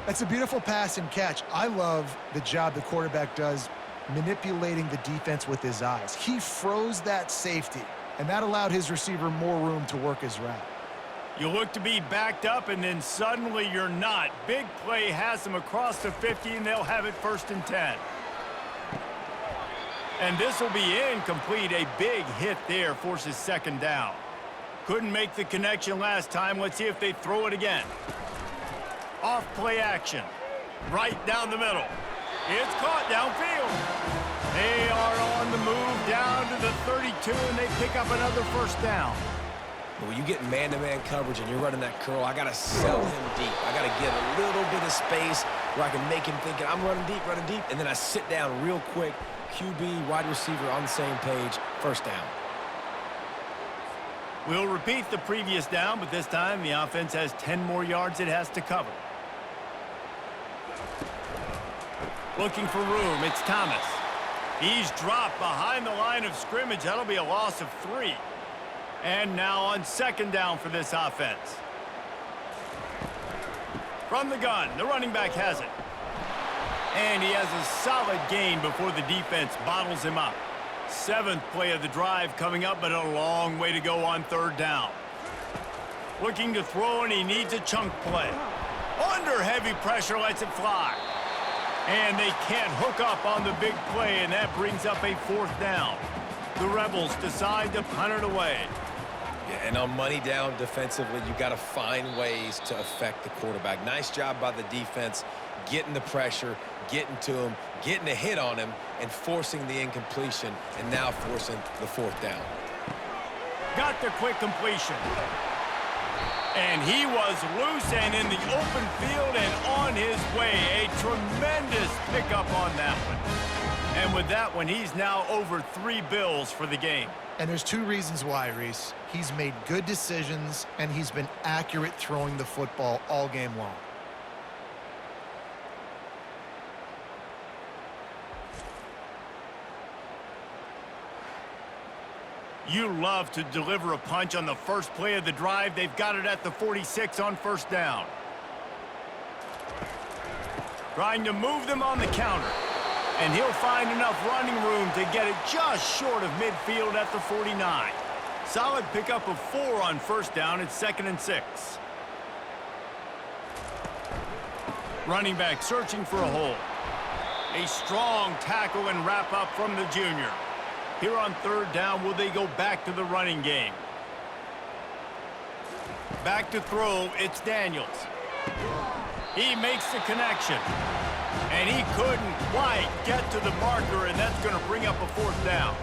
That's a beautiful pass and catch. I love the job the quarterback does manipulating the defense with his eyes. He froze that safety, and that allowed his receiver more room to work his route. You look to be backed up, and then suddenly you're not. Big play has them across the 50, and they'll have it 1st and 10. And this will be incomplete. A big hit there forces 2nd down. Couldn't make the connection last time. Let's see if they throw it again. Off play action. Right down the middle. It's caught downfield. They are on the move down to the 32, and they pick up another 1st down. When you get man-to-man coverage and you're running that curl, I got to sell him deep. I got to get a little bit of space where I can make him think I'm running deep, and then I sit down real quick. QB, wide receiver on the same page, 1st down. We'll repeat the previous down, but this time the offense has 10 more yards it has to cover. Looking for room, it's Thomas. He's dropped behind the line of scrimmage. That'll be a loss of 3. And now on 2nd down for this offense. From the gun, the running back has it. And he has a solid gain before the defense bottles him up. 7th play of the drive coming up, but a long way to go on 3rd down. Looking to throw, and he needs a chunk play. Under heavy pressure, lets it fly. And they can't hook up on the big play, and that brings up a 4th down. The Rebels decide to punt it away. Yeah, and on money down defensively, you got to find ways to affect the quarterback. Nice job by the defense, getting the pressure, getting to him, getting a hit on him, and forcing the incompletion, and now forcing the 4th down. Got the quick completion. And he was loose and in the open field and on his way. A tremendous pickup on that one. And with that one, he's now over 3 bills for the game. And there's 2 reasons why, Reese. He's made good decisions, and he's been accurate throwing the football all game long. You love to deliver a punch on the first play of the drive. They've got it at the 46 on 1st down. Trying to move them on the counter. And he'll find enough running room to get it just short of midfield at the 49. Solid pickup of 4 on 1st down. It's 2nd and 6. Running back searching for a hole. A strong tackle and wrap up from the junior. Here on 3rd down, will they go back to the running game? Back to throw, it's Daniels. He makes the connection. And he couldn't quite get to the marker, and that's going to bring up a 4th down.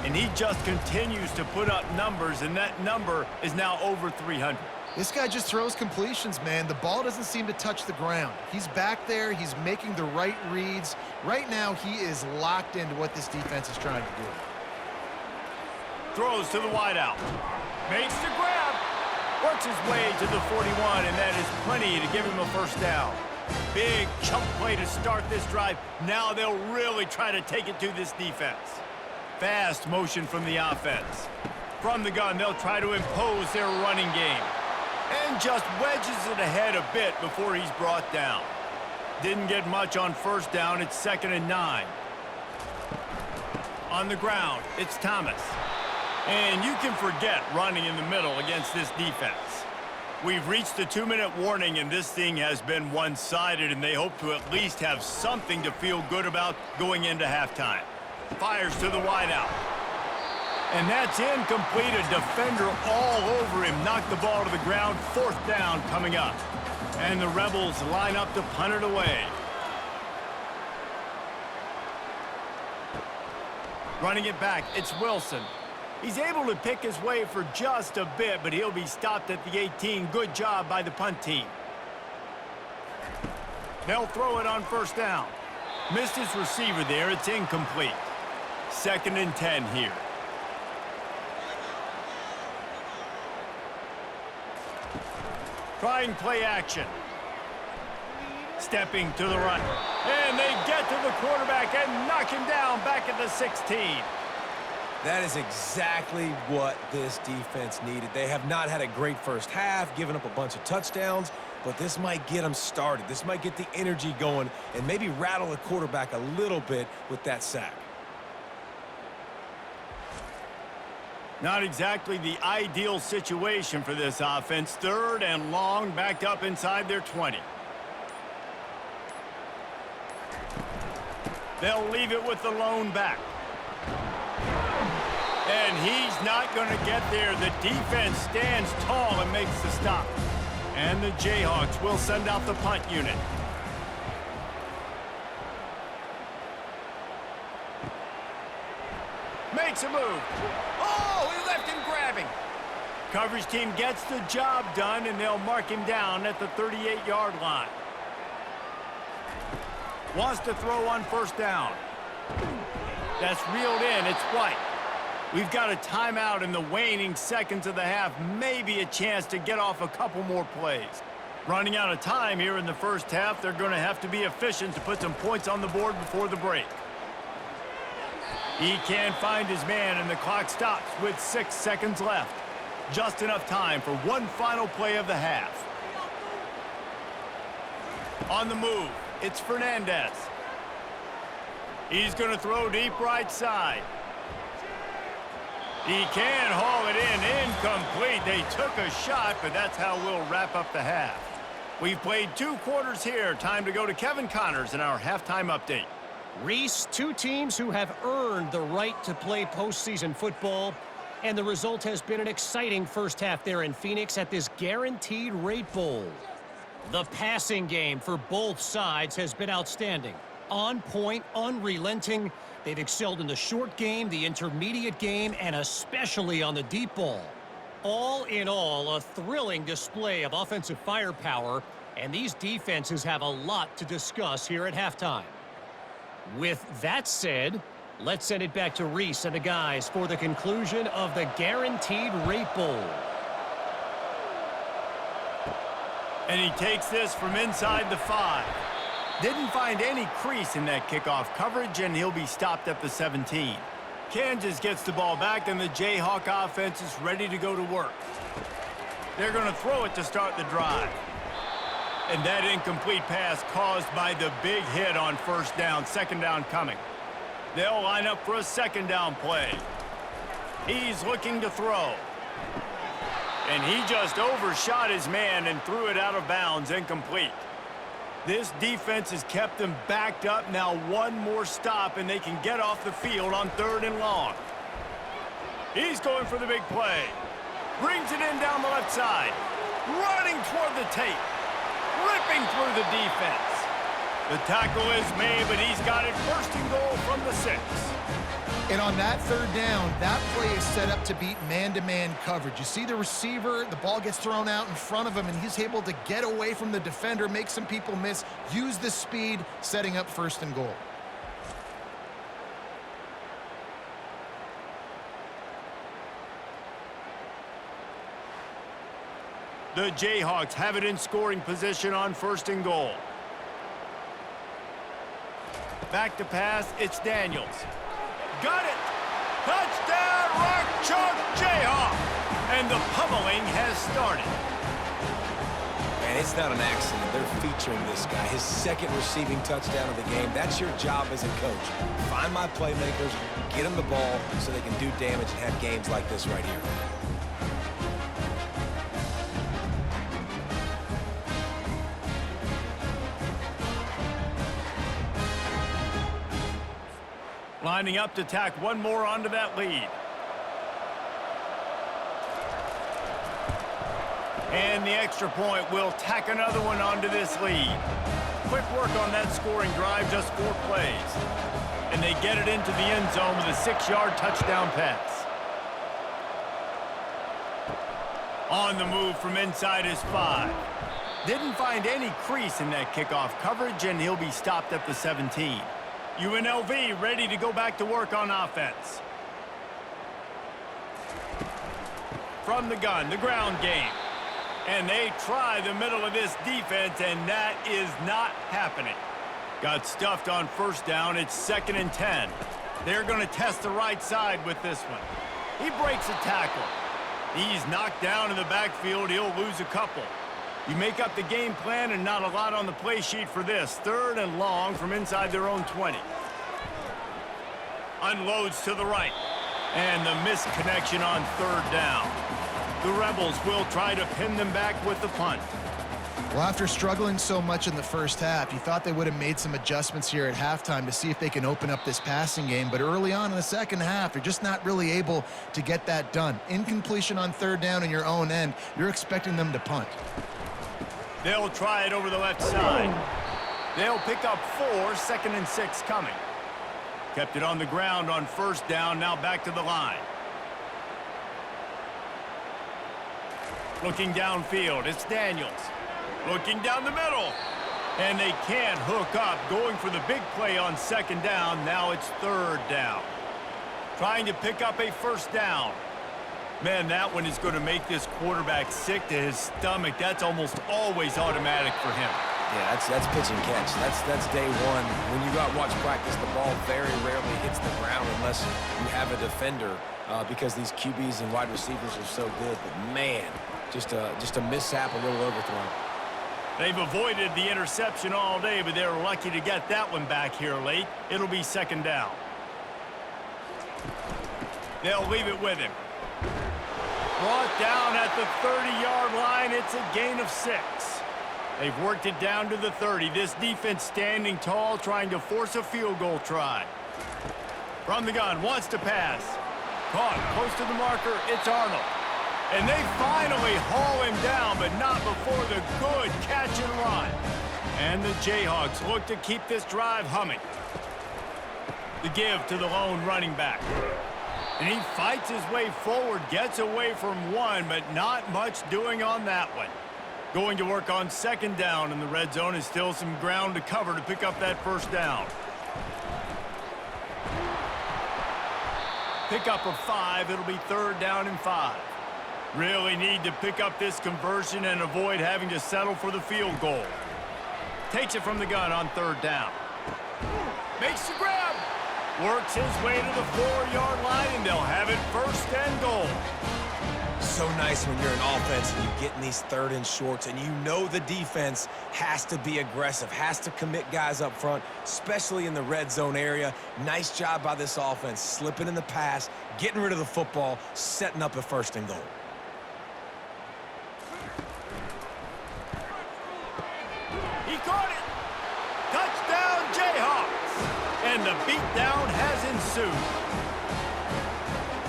and he just continues to put up numbers, and that number is now over 300. This guy just throws completions, man. The ball doesn't seem to touch the ground. He's back there. He's making the right reads. Right now, he is locked into what this defense is trying to do. Throws to the wideout. Makes the grab. Works his way to the 41, and that is plenty to give him a first down. Big chunk play to start this drive. Now they'll really try to take it to this defense. Fast motion from the offense. From the gun, they'll try to impose their running game. And just wedges it ahead a bit before he's brought down. Didn't get much on first down. It's 2nd and 9. On the ground, it's Thomas. And you can forget running in the middle against this defense. We've reached the 2-minute warning, and this thing has been one-sided, and they hope to at least have something to feel good about going into halftime. Fires to the wideout. And that's incomplete. A defender all over him. Knocked the ball to the ground. 4th down coming up. And the Rebels line up to punt it away. Running it back, it's Wilson. He's able to pick his way for just a bit, but he'll be stopped at the 18. Good job by the punt team. They'll throw it on first down. Missed his receiver there. It's incomplete. 2nd and 10 here. Trying play action. Stepping to the right. And they get to the quarterback and knock him down back at the 16. That is exactly what this defense needed. They have not had a great first half, given up a bunch of touchdowns, but this might get them started. This might get the energy going and maybe rattle the quarterback a little bit with that sack. Not exactly the ideal situation for this offense. 3rd and long, backed up inside their 20. They'll leave it with the lone back. And he's not going to get there. The defense stands tall and makes the stop. And the Jayhawks will send out the punt unit. Makes a move. Oh, he left him grabbing. Coverage team gets the job done, and they'll mark him down at the 38-yard line. Wants to throw on first down. That's reeled in. It's White. We've got a timeout in the waning seconds of the half. Maybe a chance to get off a couple more plays. Running out of time here in the first half. They're going to have to be efficient to put some points on the board before the break. He can't find his man, and the clock stops with 6 seconds left. Just enough time for one final play of the half. On the move, it's Fernandez. He's going to throw deep right side. He can haul it in. Incomplete. They took a shot, but that's how we'll wrap up the half. We've played 2 quarters here. Time to go to Kevin Connors in our halftime update. Reese, 2 teams who have earned the right to play postseason football, and the result has been an exciting first half there in Phoenix at this Guaranteed Rate Bowl. The passing game for both sides has been outstanding. On point, unrelenting. They've excelled in the short game, the intermediate game, and especially on the deep ball. All in all, a thrilling display of offensive firepower, and these defenses have a lot to discuss here at halftime. With that said, let's send it back to Reese and the guys for the conclusion of the Guaranteed Rate Bowl. And he takes this from inside the 5. Didn't find any crease in that kickoff coverage, and he'll be stopped at the 17. Kansas gets the ball back, and the Jayhawk offense is ready to go to work. They're going to throw it to start the drive. And that incomplete pass caused by the big hit on first down. 2nd down coming. They'll line up for a 2nd down play. He's looking to throw. And he just overshot his man and threw it out of bounds, incomplete. This defense has kept them backed up. Now one more stop, and they can get off the field on 3rd and long. He's going for the big play. Brings it in down the left side. Running toward the tape. Ripping through the defense. The tackle is made, but he's got it 1st and goal from the 6. And on that third down, that play is set up to beat man-to-man coverage. You see the receiver, the ball gets thrown out in front of him, and he's able to get away from the defender, make some people miss, use the speed, setting up 1st and goal. The Jayhawks have it in scoring position on 1st and goal. Back to pass, it's Daniels. Got it! Touchdown, Rock Chalk Jayhawk! And the pummeling has started. And it's not an accident. They're featuring this guy. His 2nd receiving touchdown of the game. That's your job as a coach. Find my playmakers, get them the ball so they can do damage and have games like this right here. Lining up to tack one more onto that lead. And the extra point will tack another one onto this lead. Quick work on that scoring drive, just 4 plays. And they get it into the end zone with a 6-yard touchdown pass. On the move from inside his 5. Didn't find any crease in that kickoff coverage, and he'll be stopped at the 17. UNLV ready to go back to work on offense. From the gun, the ground game. And they try the middle of this defense, and that is not happening. Got stuffed on 1st down. It's 2nd and 10. They're going to test the right side with this one. He breaks a tackle. He's knocked down in the backfield. He'll lose a couple. You make up the game plan and not a lot on the play sheet for this. 3rd and long from inside their own 20. Unloads to the right. And the misconnection on 3rd down. The Rebels will try to pin them back with the punt. Well, after struggling so much in the first half, you thought they would have made some adjustments here at halftime to see if they can open up this passing game. But early on in the second half, they're just not really able to get that done. Incompletion on 3rd down in your own end, you're expecting them to punt. They'll try it over the left side. They'll pick up 4, 2nd and 6 coming. Kept it on the ground on 1st down, now back to the line. Looking downfield, it's Daniels. Looking down the middle. And they can't hook up, going for the big play on 2nd down. Now it's 3rd down. Trying to pick up a 1st down. Man, that one is going to make this quarterback sick to his stomach. That's almost always automatic for him. Yeah, that's pitch and catch. That's day one. When you go out and watch practice, the ball very rarely hits the ground unless you have a defender because these QBs and wide receivers are so good. But, man, just a mishap, a little overthrown. They've avoided the interception all day, but they're lucky to get that one back here late. It'll be 2nd down. They'll leave it with him. Brought down at the 30-yard line. It's a gain of 6. They've worked it down to the 30. This defense standing tall, trying to force a field goal try. From the gun, wants to pass. Caught close to the marker. It's Arnold. And they finally haul him down, but not before the good catch and run. And the Jayhawks look to keep this drive humming. The give to the lone running back. And he fights his way forward, gets away from one, but not much doing on that one. Going to work on 2nd down, and the red zone is still some ground to cover to pick up that 1st down. Pick up of 5, it'll be 3rd down and 5. Really need to pick up this conversion and avoid having to settle for the field goal. Takes it from the gun on 3rd down. Makes the grab. Works his way to the 4-yard line, and they'll have it 1st and goal. So nice when you're an offense and you get in these 3rd and shorts and you know the defense has to be aggressive, has to commit guys up front, especially in the red zone area. Nice job by this offense, slipping in the pass, getting rid of the football, setting up a 1st and goal. He caught it. Touchdown, Jayhawks. And the beatdown has ensued.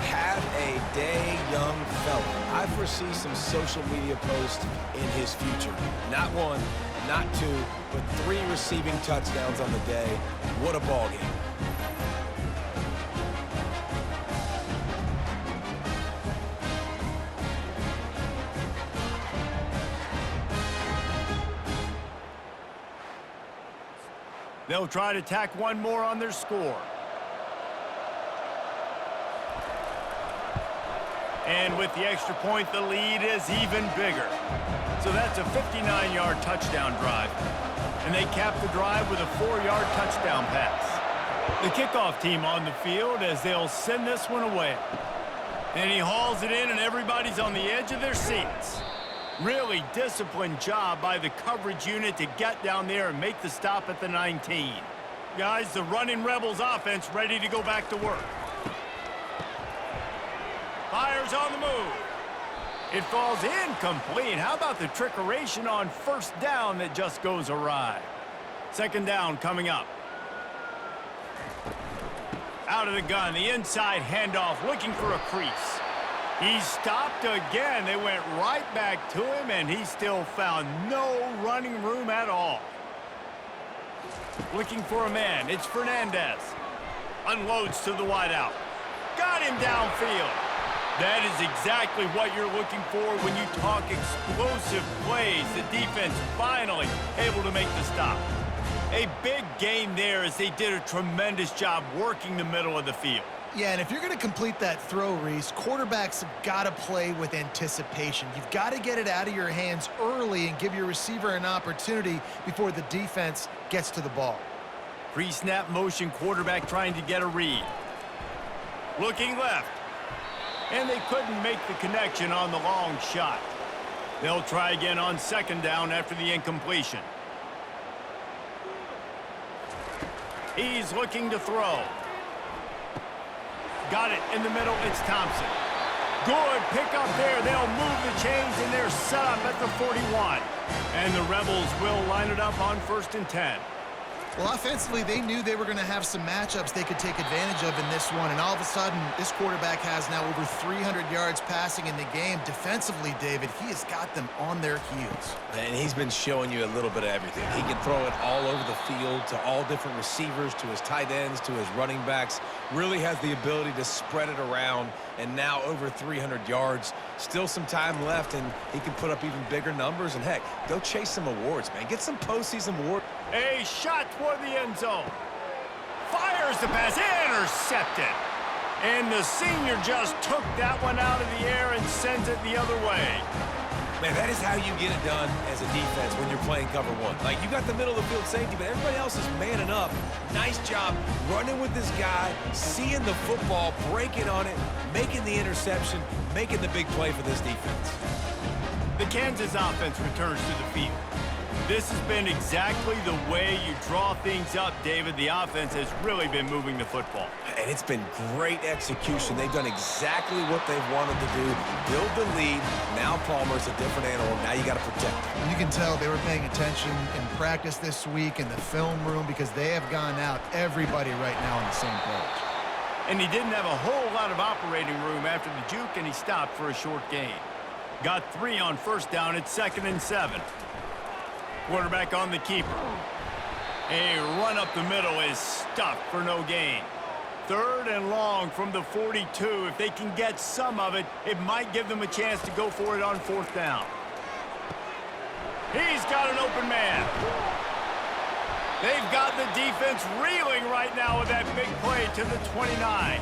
Have a day, young fella. I foresee some social media posts in his future. Not 1, not 2, but 3 receiving touchdowns on the day. What a ball game. They'll try to tack one more on their score. And with the extra point, the lead is even bigger. So that's a 59-yard touchdown drive. And they cap the drive with a 4-yard touchdown pass. The kickoff team on the field as they'll send this one away. And he hauls it in, and everybody's on the edge of their seats. Really disciplined job by the coverage unit to get down there and make the stop at the 19. Guys, the running Rebels offense ready to go back to work. Fires on the move. It falls incomplete. How about the trickeration on first down that just goes awry? Second down coming up. Out of the gun, the inside handoff, looking for a crease. He stopped again. They went right back to him, and he still found no running room at all. Looking for a man. It's Fernandez. Unloads to the wideout. Got him downfield. That is exactly what you're looking for when you talk explosive plays. The defense finally able to make the stop. A big gain there as they did a tremendous job working the middle of the field. Yeah, and if you're going to complete that throw, Reese, quarterbacks have got to play with anticipation. You've got to get it out of your hands early and give your receiver an opportunity before the defense gets to the ball. Pre-snap motion, quarterback trying to get a read. Looking left. And they couldn't make the connection on the long shot. They'll try again on second down after the incompletion. He's looking to throw. Got it in the middle. It's Thompson. Good pick up there. They'll move the chains, and they're set up at the 41. And the Rebels will line it up on 1st and 10. Well, offensively, they knew they were going to have some matchups they could take advantage of in this one, and all of a sudden, this quarterback has now over 300 yards passing in the game. Defensively, David, he has got them on their heels. And he's been showing you a little bit of everything. He can throw it all over the field to all different receivers, to his tight ends, to his running backs. Really has the ability to spread it around, and now over 300 yards. Still some time left, and he can put up even bigger numbers. And, heck, go chase some awards, man. Get some postseason awards. A shot toward the end zone. Fires the pass, intercepted. And the senior just took that one out of the air and sends it the other way. Man, that is how you get it done as a defense when you're playing cover one. Like, you got the middle of the field safety, but everybody else is manning up. Nice job running with this guy, seeing the football, breaking on it, making the interception, making the big play for this defense. The Kansas offense returns to the field. This has been exactly the way you draw things up, David. The offense has really been moving the football. And it's been great execution. They've done exactly what they've wanted to do. Build the lead. Now Palmer's a different animal. Now you got to protect him. You can tell they were paying attention in practice this week in the film room because they have gone out, everybody right now on the same page. And he didn't have a whole lot of operating room after the juke, and he stopped for a short gain. Got 3 on first down at 2nd and 7. Quarterback on the keeper. A run up the middle is stuffed for no gain. 3rd and long from the 42. If they can get some of it, it might give them a chance to go for it on 4th down. He's got an open man. They've got the defense reeling right now with that big play to the 29.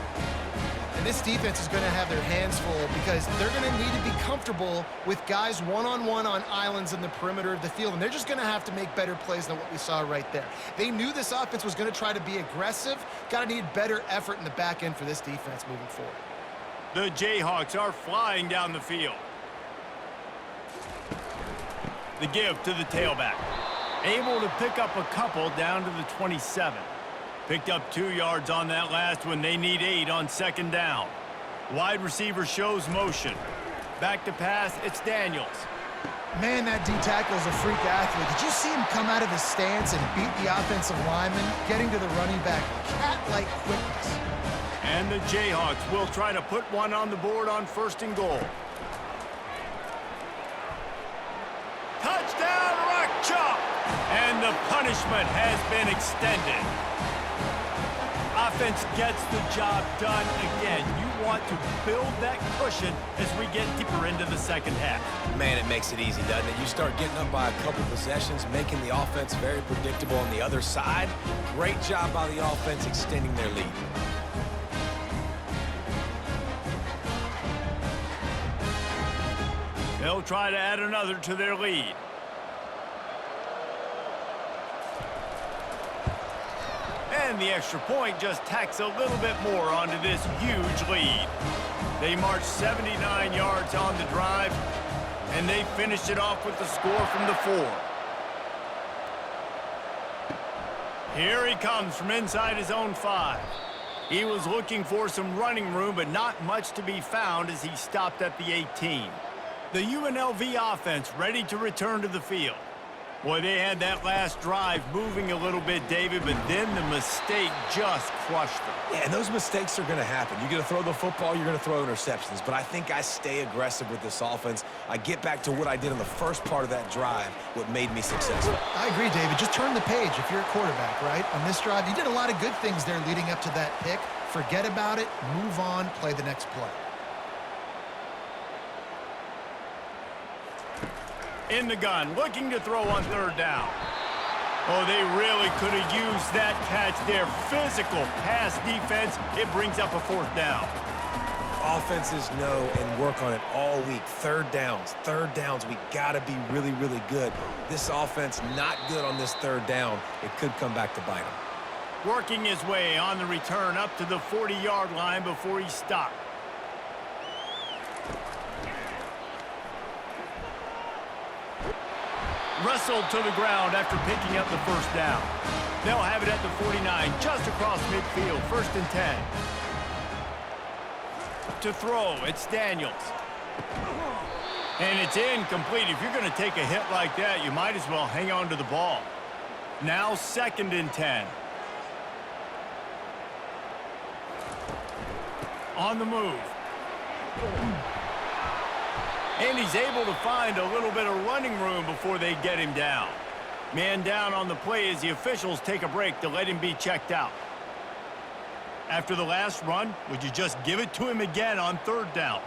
And this defense is going to have their hands full because they're going to need to be comfortable with guys one-on-one on islands in the perimeter of the field. And they're just going to have to make better plays than what we saw right there. They knew this offense was going to try to be aggressive. Got to need better effort in the back end for this defense moving forward. The Jayhawks are flying down the field. The give to the tailback. Able to pick up a couple down to the 27. Picked up 2 yards on that last one. They need 8 on 2nd down. Wide receiver shows motion. Back to pass, it's Daniels. Man, that D-tackle is a freak athlete. Did you see him come out of his stance and beat the offensive lineman, getting to the running back? Cat-like quickness. And the Jayhawks will try to put one on the board on 1st and goal. Touchdown, Rock Chalk! And the punishment has been extended. offense gets the job done again. You want to build that cushion as we get deeper into the second half. Man, it makes it easy, doesn't it? You start getting up by a couple possessions, making the offense very predictable on the other side. Great job by the offense extending their lead. They'll try to add another to their lead. And the extra point just tacks a little bit more onto this huge lead. They marched 79 yards on the drive, and they finished it off with the score from the 4. Here he comes from inside his own 5. He was looking for some running room, but not much to be found as he stopped at the 18. The UNLV offense ready to return to the field. Boy, they had that last drive moving a little bit, David, but then the mistake just crushed them. Yeah, and those mistakes are going to happen. You're going to throw the football, you're going to throw interceptions, but I think I stay aggressive with this offense. I get back to what I did in the first part of that drive, what made me successful. I agree, David. Just turn the page if you're a quarterback, right? On this drive, you did a lot of good things there leading up to that pick. Forget about it, move on, play the next play. In the gun, looking to throw on 3rd down. Oh, they really could have used that catch there. Physical pass defense. It brings up a 4th down. Offenses know and work on it all week. 3rd downs. We got to be really, really good. This offense not good on this 3rd down. It could come back to bite them. Working his way on the return up to the 40-yard line before he stopped. Wrestled to the ground after picking up the 1st down. They'll have it at the 49, just across midfield, 1st and 10. To throw, it's Daniels. And it's incomplete. If you're going to take a hit like that, you might as well hang on to the ball. Now 2nd and 10. On the move. And he's able to find a little bit of running room before they get him down. Man down on the play as the officials take a break to let him be checked out. After the last run, would you just give it to him again on 3rd down?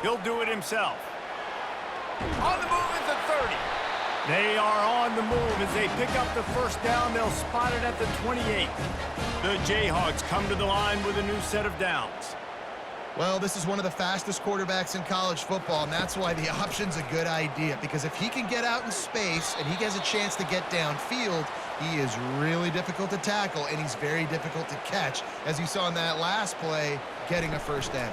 He'll do it himself. On the move at the 30. They are on the move as they pick up the 1st down. They'll spot it at the 28. The Jayhawks come to the line with a new set of downs. Well, this is one of the fastest quarterbacks in college football, and that's why the option's a good idea, because if he can get out in space and he has a chance to get downfield, he is really difficult to tackle, and he's very difficult to catch, as you saw in that last play, getting a 1st down.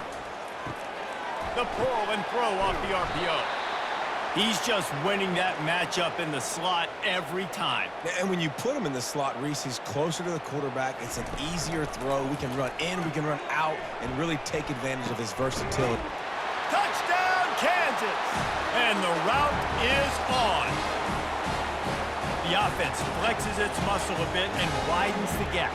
The pull and throw off the RPO. He's just winning that matchup in the slot every time. And when you put him in the slot, Reese, he's closer to the quarterback. It's an easier throw. We can run in, we can run out, and really take advantage of his versatility. Touchdown, Kansas! And the route is on. The offense flexes its muscle a bit and widens the gap.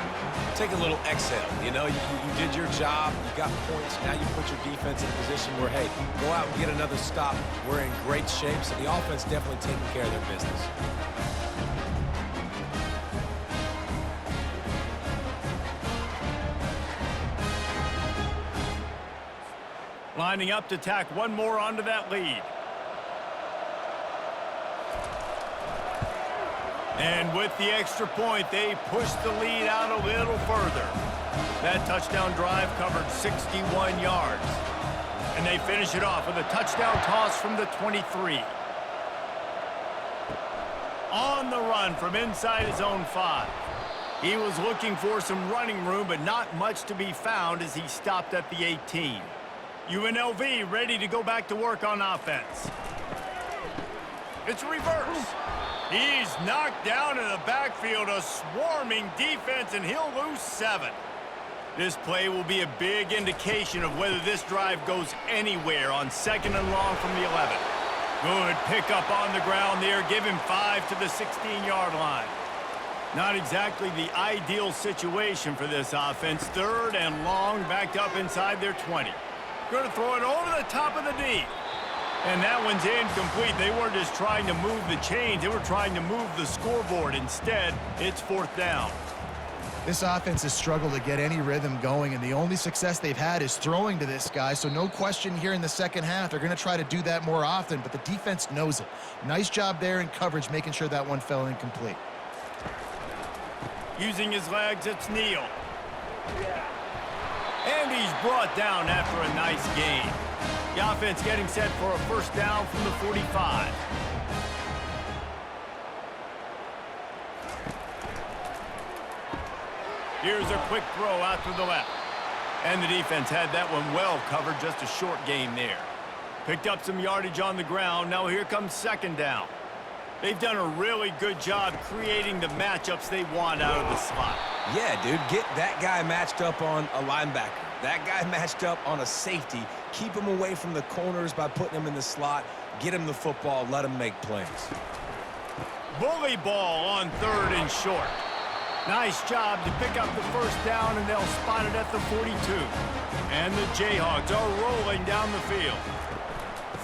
Take a little exhale. You know, you did your job. You got points. Now you put your defense in a position where, hey, go out and get another stop. We're in great shape, so the offense definitely taking care of their business. Lining up to tack one more onto that lead. And with the extra point, they push the lead out a little further. That touchdown drive covered 61 yards. And they finish it off with a touchdown toss from the 23. On the run from inside his own 5. He was looking for some running room, but not much to be found as he stopped at the 18. UNLV ready to go back to work on offense. It's reverse. He's knocked down in the backfield, a swarming defense, and he'll lose 7. This play will be a big indication of whether this drive goes anywhere on 2nd and long from the 11. Good pickup on the ground there. Give him 5 to the 16-yard line. Not exactly the ideal situation for this offense. 3rd and long, backed up inside their 20. Going to throw it over the top of the D. And that one's incomplete. They weren't just trying to move the chains. They were trying to move the scoreboard. Instead, it's fourth down. This offense has struggled to get any rhythm going, and the only success they've had is throwing to this guy, so no question here in the second half. They're going to try to do that more often, but the defense knows it. Nice job there in coverage, making sure that one fell incomplete. Using his legs, it's Neal. And he's brought down after a nice gain. The offense getting set for a first down from the 45. Here's a quick throw out to the left. And the defense had that one well covered, just a short gain there. Picked up some yardage on the ground. Now here comes second down. They've done a really good job creating the matchups they want out of the slot. Yeah, dude, get that guy matched up on a linebacker. That guy matched up on a safety. Keep him away from the corners by putting him in the slot. Get him the football. Let him make plays. Bully ball on third and short. Nice job to pick up the first down, and they'll spot it at the 42. And the Jayhawks are rolling down the field.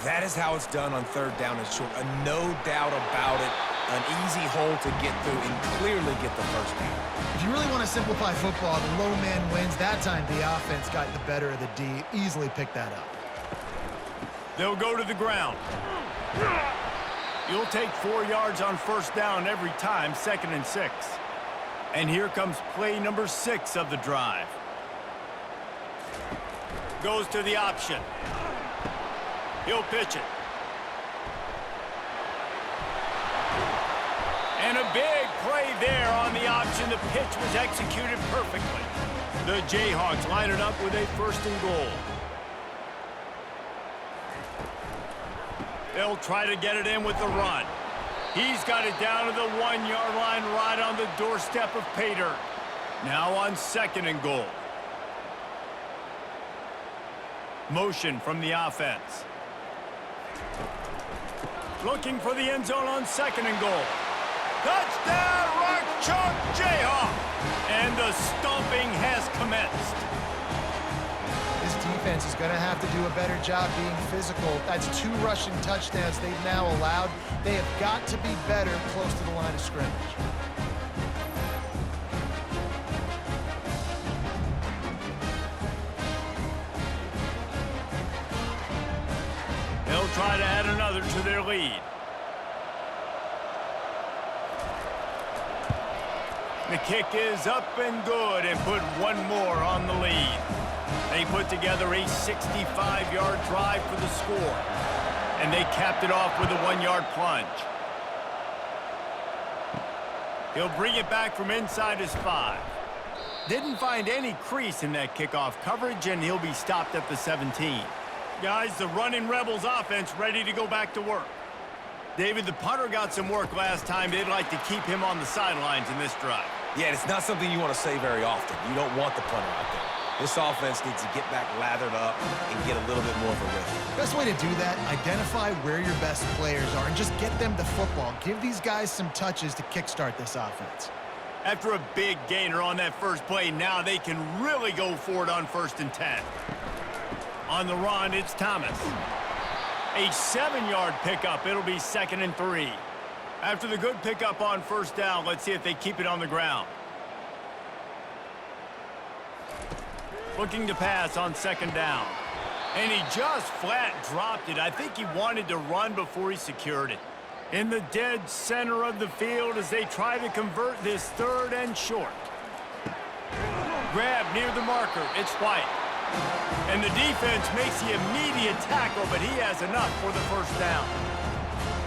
That is how it's done on third down and short. No doubt about it. An easy hole to get through and clearly get the first down. If you really want to simplify football, the low man wins. That time the offense got the better of the D. Easily picked that up. They'll go to the ground. You'll take 4 yards on first down every time, 2nd and 6. And here comes play number 6 of the drive. Goes to the option. He'll pitch it. And a big play there on the option. The pitch was executed perfectly. The Jayhawks line it up with a first and goal. They'll try to get it in with the run. He's got it down to the 1-yard line right on the doorstep of pay dirt. Now on 2nd and goal. Motion from the offense. Looking for the end zone on 2nd and goal. Touchdown, Rock Chalk Jayhawk! And the stomping has commenced. This defense is going to have to do a better job being physical. That's 2 rushing touchdowns they've now allowed. They have got to be better close to the line of scrimmage. They'll try to add another to their lead. The kick is up and good and put one more on the lead. They put together a 65-yard drive for the score. And they capped it off with a 1-yard plunge. He'll bring it back from inside his 5. Didn't find any crease in that kickoff coverage, and he'll be stopped at the 17. Guys, the running Rebels offense ready to go back to work. David, the punter got some work last time. They'd like to keep him on the sidelines in this drive. Yeah, it's not something you want to say very often. You don't want the punter out there. This offense needs to get back lathered up and get a little bit more of a rhythm. Best way to do that, identify where your best players are and just get them the football. Give these guys some touches to kickstart this offense. After a big gainer on that first play, now they can really go for it on 1st and 10. On the run, it's Thomas. A 7-yard pickup. It'll be 2nd and 3. After the good pickup on first down, let's see if they keep it on the ground. Looking to pass on 2nd down. And he just flat dropped it. I think he wanted to run before he secured it. In the dead center of the field as they try to convert this 3rd and short. Grab near the marker. It's White. And the defense makes the immediate tackle, but he has enough for the first down.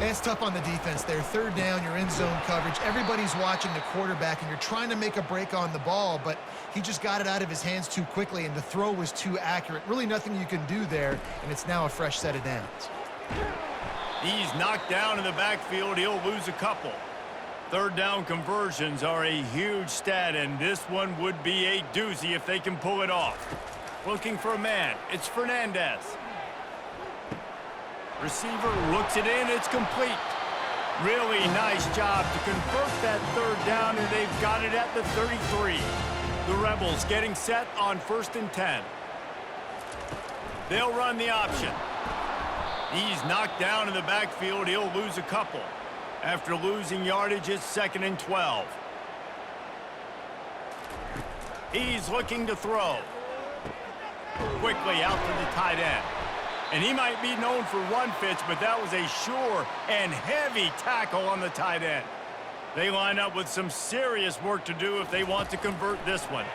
It's tough on the defense there. 3rd down, you're in zone coverage. Everybody's watching the quarterback, and you're trying to make a break on the ball, but he just got it out of his hands too quickly, and the throw was too accurate. Really nothing you can do there, and it's now a fresh set of downs. He's knocked down in the backfield. He'll lose a couple. 3rd down conversions are a huge stat, and this one would be a doozy if they can pull it off. Looking for a man. It's Fernandez. Receiver looks it in. It's complete. Really nice job to convert that 3rd down, and they've got it at the 33. The Rebels getting set on 1st and 10. They'll run the option. He's knocked down in the backfield. He'll lose a couple. After losing yardage, it's 2nd and 12. He's looking to throw. Quickly out to the tight end. And he might be known for run fits, but that was a sure and heavy tackle on the tight end. They line up with some serious work to do if they want to convert this one.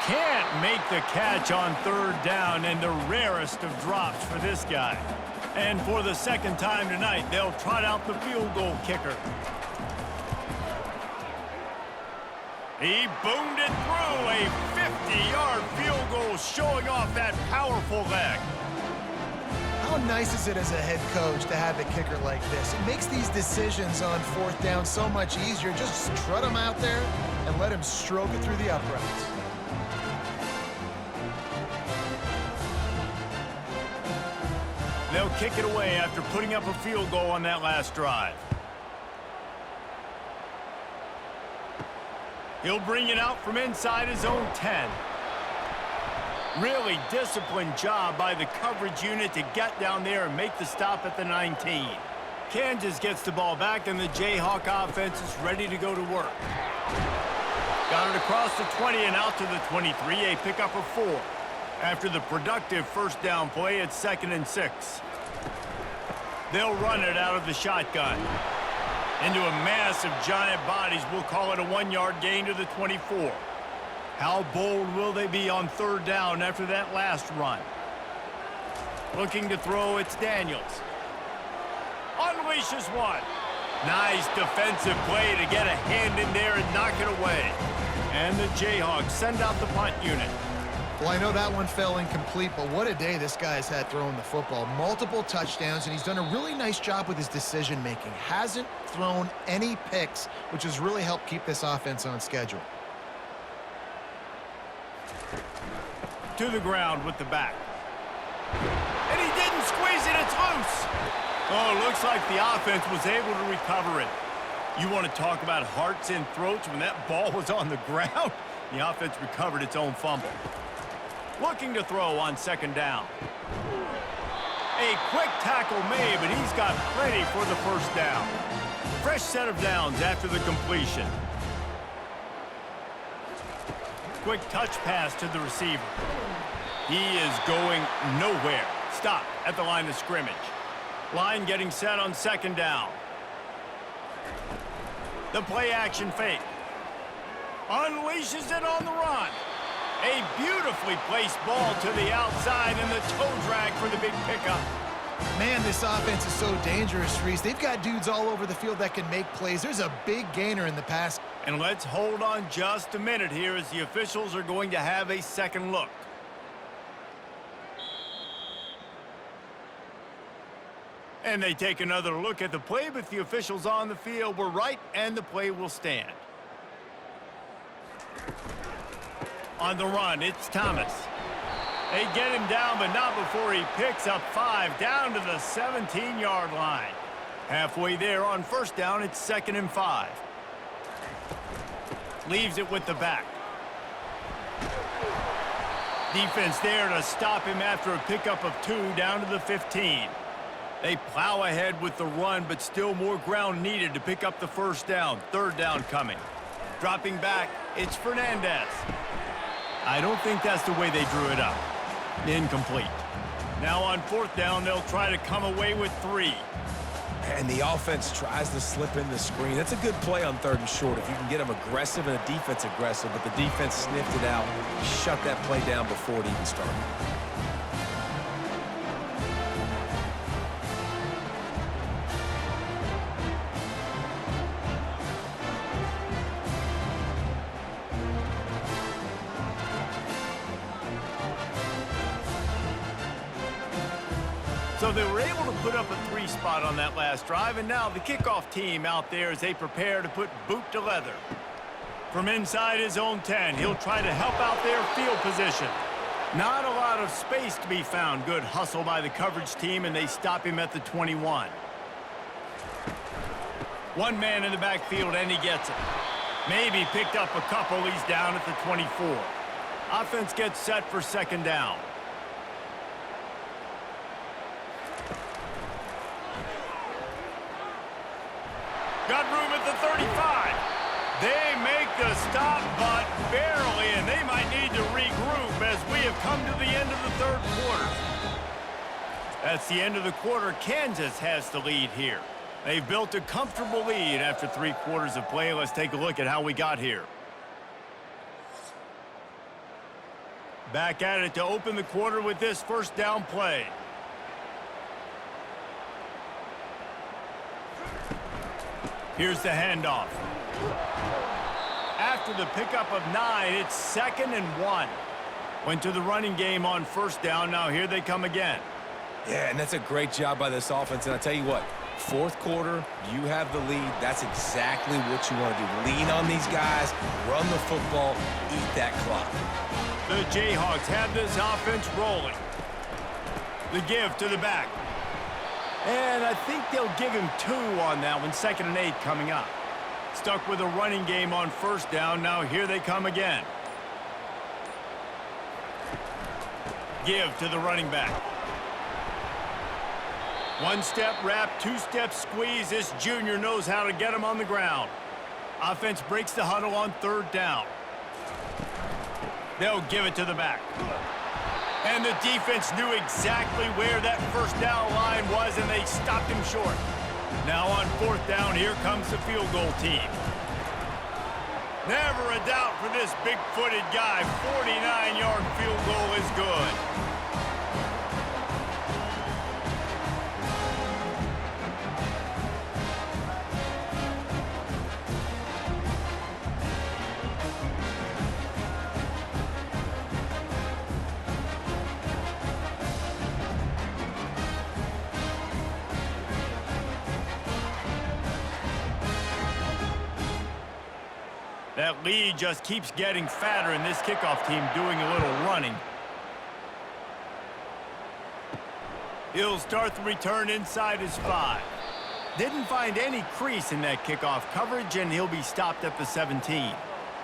Can't make the catch on 3rd down, and the rarest of drops for this guy. And for the 2nd time tonight, they'll trot out the field goal kicker. He boomed it through, a 50-yard field goal, showing off that powerful leg. How nice is it as a head coach to have a kicker like this? It makes these decisions on 4th down so much easier. Just strut him out there and let him stroke it through the uprights. They'll kick it away after putting up a field goal on that last drive. He'll bring it out from inside his own 10. Really disciplined job by the coverage unit to get down there and make the stop at the 19. Kansas gets the ball back, and the Jayhawk offense is ready to go to work. Got it across the 20 and out to the 23, a pickup of 4. After the productive 1st down play, it's 2nd and 6. They'll run it out of the shotgun. Into a mass of giant bodies, we'll call it a 1-yard gain to the 24. How bold will they be on 3rd down after that last run? Looking to throw, it's Daniels. Unleashes one. Nice defensive play to get a hand in there and knock it away. And the Jayhawks send out the punt unit. Well, I know that one fell incomplete, but what a day this guy's had throwing the football. Multiple touchdowns, and he's done a really nice job with his decision-making. Hasn't thrown any picks, which has really helped keep this offense on schedule. To the ground with the back. And he didn't squeeze it, it's loose. Oh, looks like the offense was able to recover it. You want to talk about hearts and throats when that ball was on the ground? The offense recovered its own fumble. Looking to throw on 2nd down. A quick tackle made, but he's got plenty for the 1st down. Fresh set of downs after the completion. Quick touch pass to the receiver. He is going nowhere. Stop at the line of scrimmage. Line getting set on 2nd down. The play action fake. Unleashes it on the run. A beautifully placed ball to the outside, and the toe drag for the big pickup. Man, this offense is so dangerous, Reese. They've got dudes all over the field that can make plays. There's a big gainer in the pass. And let's hold on just a minute here as the officials are going to have a second look. And they take another look at the play, but the officials on the field were right, and the play will stand. On the run, it's Thomas. They get him down, but not before he picks up 5 down to the 17-yard line. Halfway there on 1st down, it's 2nd and 5. Leaves it with the back. Defense there to stop him after a pickup of 2 down to the 15. They plow ahead with the run, but still more ground needed to pick up the 1st down. 3rd down coming. Dropping back, it's Fernandez. I don't think that's the way they drew it up. Incomplete. Now on 4th down, they'll try to come away with 3. And the offense tries to slip in the screen. That's a good play on 3rd and short if you can get them aggressive and the defense aggressive, but the defense sniffed it out, shut that play down before it even started. So they were able to put up a 3 spot on that last drive, and now the kickoff team out there as they prepare to put boot to leather. From inside his own 10, he'll try to help out their field position. Not a lot of space to be found. Good hustle by the coverage team, and they stop him at the 21. One man in the backfield, and he gets it. Maybe picked up a couple. He's down at the 24. Offense gets set for 2nd down. Got room at the 35. They make the stop, but barely, and they might need to regroup as we have come to the end of the third quarter. That's the end of the quarter. Kansas has the lead here. They've built a comfortable lead after 3 quarters of play. Let's take a look at how we got here. Back at it to open the quarter with this first down play. Here's the handoff. After the pickup of 9, it's 2nd and 1. Went to the running game on first down. Now here they come again. Yeah, and that's a great job by this offense. And I tell you what, fourth quarter, you have the lead. That's exactly what you want to do. Lean on these guys, run the football, eat that clock. The Jayhawks have this offense rolling. The give to the back. And I think they'll give him 2 on that one. 2nd and 8 coming up. Stuck with a running game on first down. Now here they come again. Give to the running back. 1-step wrap, 2-step squeeze. This junior knows how to get him on the ground. Offense breaks the huddle on 3rd down. They'll give it to the back. And the defense knew exactly where that first down line was, and they stopped him short. Now on 4th down, here comes the field goal team. Never a doubt for this big-footed guy. 49-yard field goal is good. That lead just keeps getting fatter, and this kickoff team doing a little running. He'll start the return inside his 5. Didn't find any crease in that kickoff coverage, and he'll be stopped at the 17.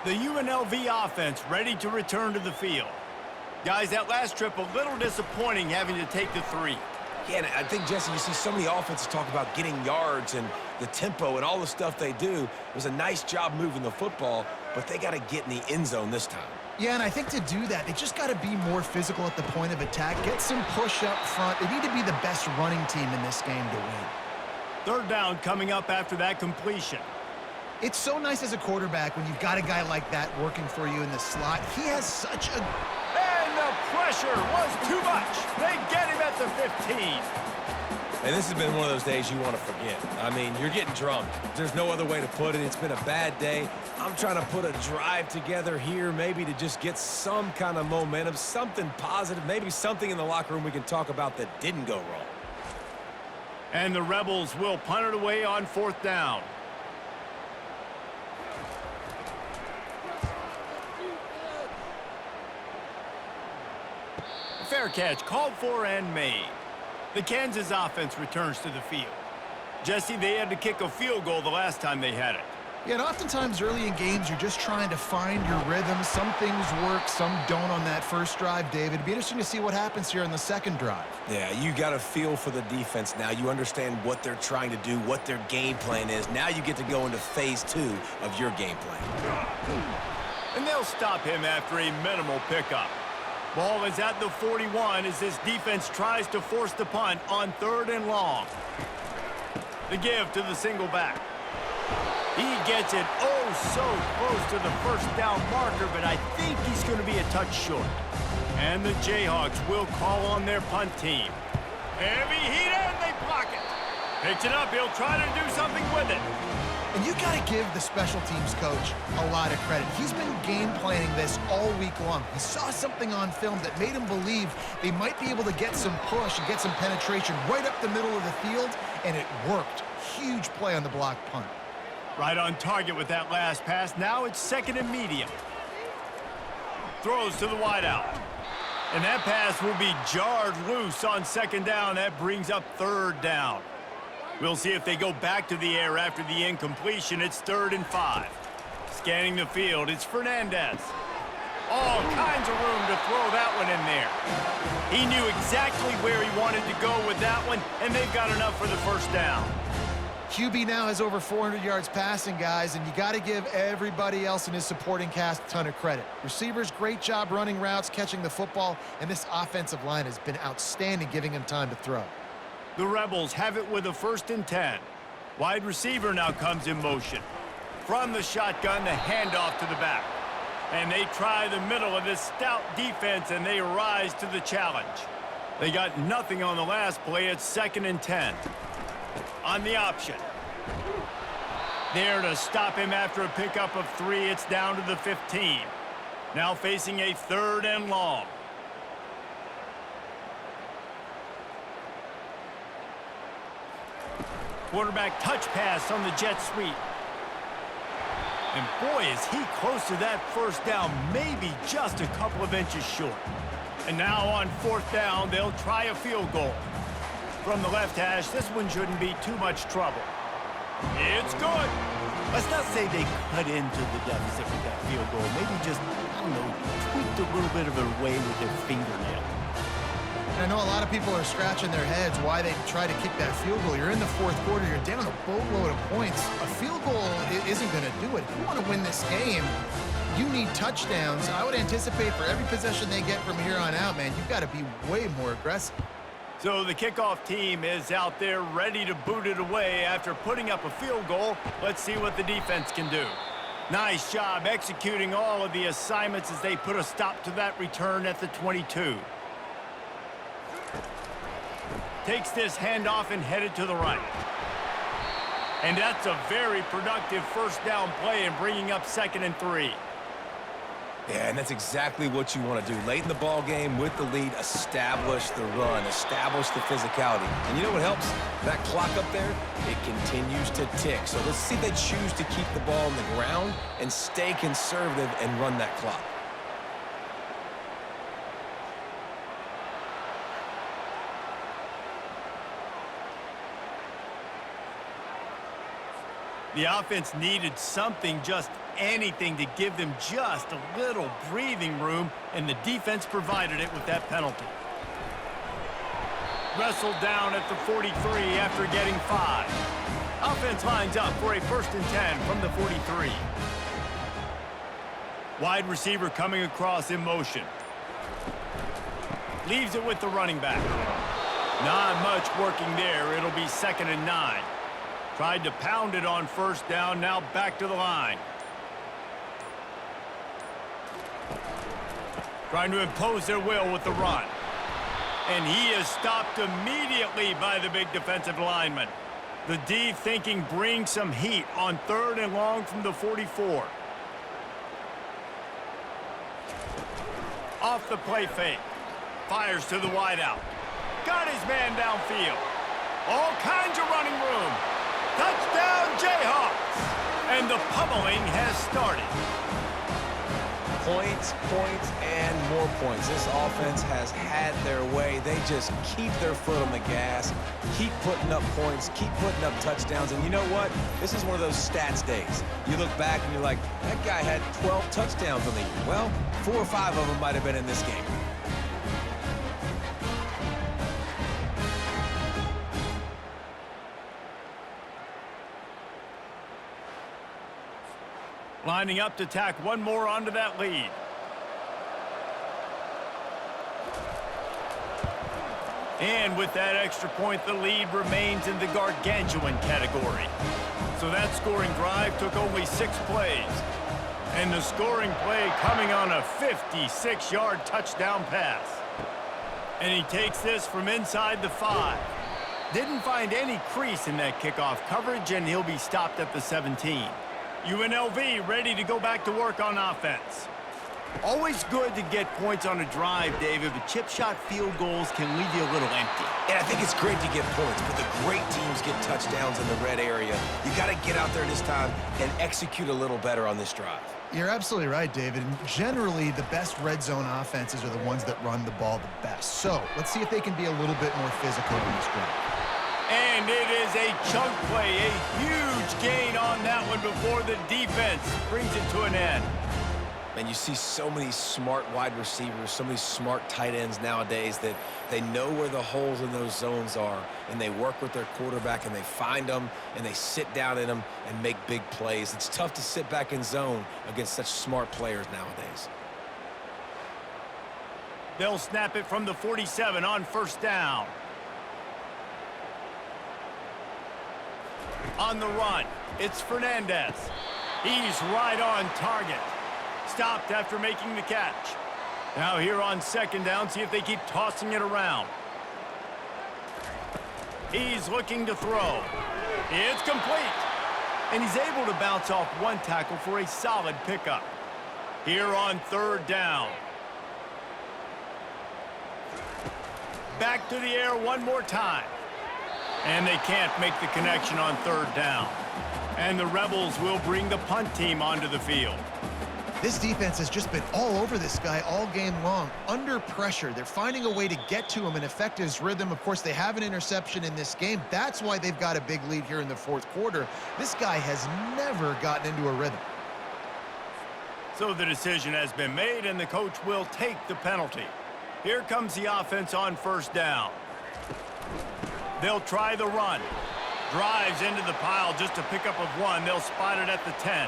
The UNLV offense ready to return to the field. Guys, that last trip a little disappointing having to take the 3. Yeah, and I think, Jesse, you see so many offenses talk about getting yards and the tempo and all the stuff they do. It was a nice job moving the football, but they got to get in the end zone this time. Yeah, and I think to do that, they just got to be more physical at the point of attack, get some push up front. They need to be the best running team in this game to win. 3rd down coming up after that completion. It's so nice as a quarterback when you've got a guy like that working for you in the slot. He has such a... And the pressure was too much. They get him at the 15. And this has been one of those days you want to forget. I mean, you're getting drunk. There's no other way to put it. It's been a bad day. I'm trying to put a drive together here, maybe to just get some kind of momentum, something positive, maybe something in the locker room we can talk about that didn't go wrong. And the Rebels will punt it away on 4th down. Fair catch called for and made. The Kansas offense returns to the field. Jesse, they had to kick a field goal the last time they had it. Yeah, and oftentimes early in games, you're just trying to find your rhythm. Some things work, some don't on that first drive, David. It'd be interesting to see what happens here on the 2nd drive. Yeah, you got a feel for the defense now. You understand what they're trying to do, what their game plan is. Now you get to go into phase 2 of your game plan. And they'll stop him after a minimal pickup. Ball is at the 41 as this defense tries to force the punt on 3rd and long. The give to the single back. He gets it so close to the first down marker, but I think he's going to be a touch short. And the Jayhawks will call on their punt team. Heavy heat, and they block it. Picks it up. He'll try to do something with it. And you got to give the special teams coach a lot of credit. He's been game planning this all week long. He saw something on film that made him believe they might be able to get some push and get some penetration right up the middle of the field, and it worked. Huge play on the block punt. Right on target with that last pass. Now it's 2nd and medium. Throws to the wideout. And that pass will be jarred loose on 2nd down. That brings up 3rd down. We'll see if they go back to the air after the incompletion. It's 3rd and 5. Scanning the field, it's Fernandez. All kinds of room to throw that one in there. He knew exactly where he wanted to go with that one, and they've got enough for the first down. QB now has over 400 yards passing, guys, and you got to give everybody else in his supporting cast a ton of credit. Receivers, great job running routes, catching the football, and this offensive line has been outstanding, giving him time to throw. The Rebels have it with a 1st and 10. Wide receiver now comes in motion. From the shotgun, the handoff to the back. And they try the middle of this stout defense, and they rise to the challenge. They got nothing on the last play. It's 2nd and 10. On the option. There to stop him after a pickup of 3. It's down to the 15. Now facing a 3rd and long. Quarterback touch pass on the jet sweep. And boy, is he close to that 1st down, maybe just a couple of inches short. And now on 4th down, they'll try a field goal. From the left hash, this one shouldn't be too much trouble. It's good. Let's not say they cut into the deficit with that field goal. Maybe just, I don't know, tweaked a little bit of it away with their fingernail. And I know a lot of people are scratching their heads why they try to kick that field goal. You're in the 4th quarter. You're down a boatload of points. A field goal isn't going to do it. If you want to win this game, you need touchdowns. I would anticipate for every possession they get from here on out, man, you've got to be way more aggressive. So the kickoff team is out there ready to boot it away after putting up a field goal. Let's see what the defense can do. Nice job executing all of the assignments as they put a stop to that return at the 22. Takes this handoff and headed to the right. And that's a very productive 1st down play and bringing up 2nd and 3. Yeah, and that's exactly what you want to do. Late in the ball game with the lead, establish the run, establish the physicality. And you know what helps? That clock up there, it continues to tick. So let's see if they choose to keep the ball on the ground and stay conservative and run that clock. The offense needed something, just anything, to give them just a little breathing room, and the defense provided it with that penalty. Wrestled down at the 43 after getting 5. Offense lines up for a 1st and 10 from the 43. Wide receiver coming across in motion. Leaves it with the running back. Not much working there. It'll be 2nd and 9. Tried to pound it on 1st down, now back to the line. Trying to impose their will with the run. And he is stopped immediately by the big defensive lineman. The D thinking bring some heat on 3rd and long from the 44. Off the play fake. Fires to the wideout. Got his man downfield. All kinds of running room. Touchdown, Jayhawks! And the pummeling has started. Points, points, and more points. This offense has had their way. They just keep their foot on the gas, keep putting up points, keep putting up touchdowns. And you know what? This is one of those stats days. You look back and you're like, that guy had 12 touchdowns on the year. Well, 4 or 5 of them might have been in this game. Lining up to tack one more onto that lead. And with that extra point, the lead remains in the gargantuan category. So that scoring drive took only 6 plays. And the scoring play coming on a 56-yard touchdown pass. And he takes this from inside the 5. Didn't find any crease in that kickoff coverage, and he'll be stopped at the 17. UNLV ready to go back to work on offense. Always good to get points on a drive, David, but chip shot field goals can leave you a little empty. And I think it's great to get points, but the great teams get touchdowns in the red area. You got to get out there this time and execute a little better on this drive. You're absolutely right, David. And generally, the best red zone offenses are the ones that run the ball the best. So let's see if they can be a little bit more physical in this drive. And it is a chunk play, a huge gain on that one before the defense brings it to an end. And you see so many smart wide receivers, so many smart tight ends nowadays that they know where the holes in those zones are, and they work with their quarterback, and they find them, and they sit down in them and make big plays. It's tough to sit back in zone against such smart players nowadays. They'll snap it from the 47 on first down. On the run, it's Fernandez. He's right on target. Stopped after making the catch. Now here on second down, see if they keep tossing it around. He's looking to throw. It's complete. And he's able to bounce off one tackle for a solid pickup. Here on third down. Back to the air one more time. And they can't make the connection on third down. And the Rebels will bring the punt team onto the field. This defense has just been all over this guy all game long. Under pressure, they're finding a way to get to him and affect his rhythm. Of course, they have an interception in this game. That's why they've got a big lead here in the fourth quarter. This guy has never gotten into a rhythm. So the decision has been made, and the coach will take the penalty. Here comes the offense on first down. They'll try the run. Drives into the pile just a pickup of one. They'll spot it at the 10.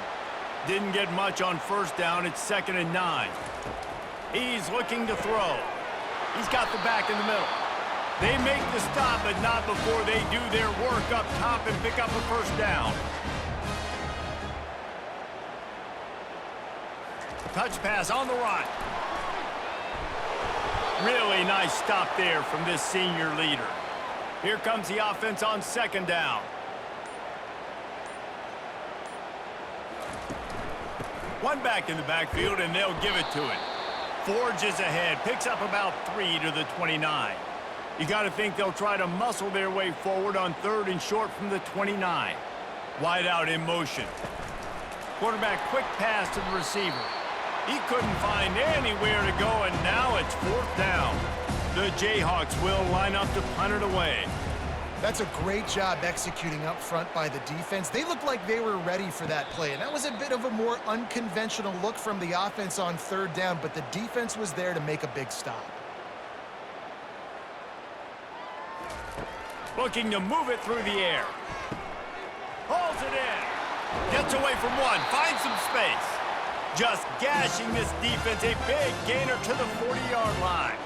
Didn't get much on first down. It's 2nd and 9. He's looking to throw. He's got the back in the middle. They make the stop, but not before they do their work up top and pick up a first down. Touch pass on the run. Really nice stop there from this senior leader. Here comes the offense on second down. One back in the backfield, and they'll give it to it. Forges ahead, picks up about 3 to the 29. You got to think they'll try to muscle their way forward on 3rd and short from the 29. Wide out in motion. Quarterback quick pass to the receiver. He couldn't find anywhere to go, and now it's 4th down. The Jayhawks will line up to punt it away. That's a great job executing up front by the defense. They looked like they were ready for that play, and that was a bit of a more unconventional look from the offense on 3rd down, but the defense was there to make a big stop. Looking to move it through the air. Hauls it in. Gets away from one. Finds some space. Just gashing this defense. A big gainer to the 40-yard line.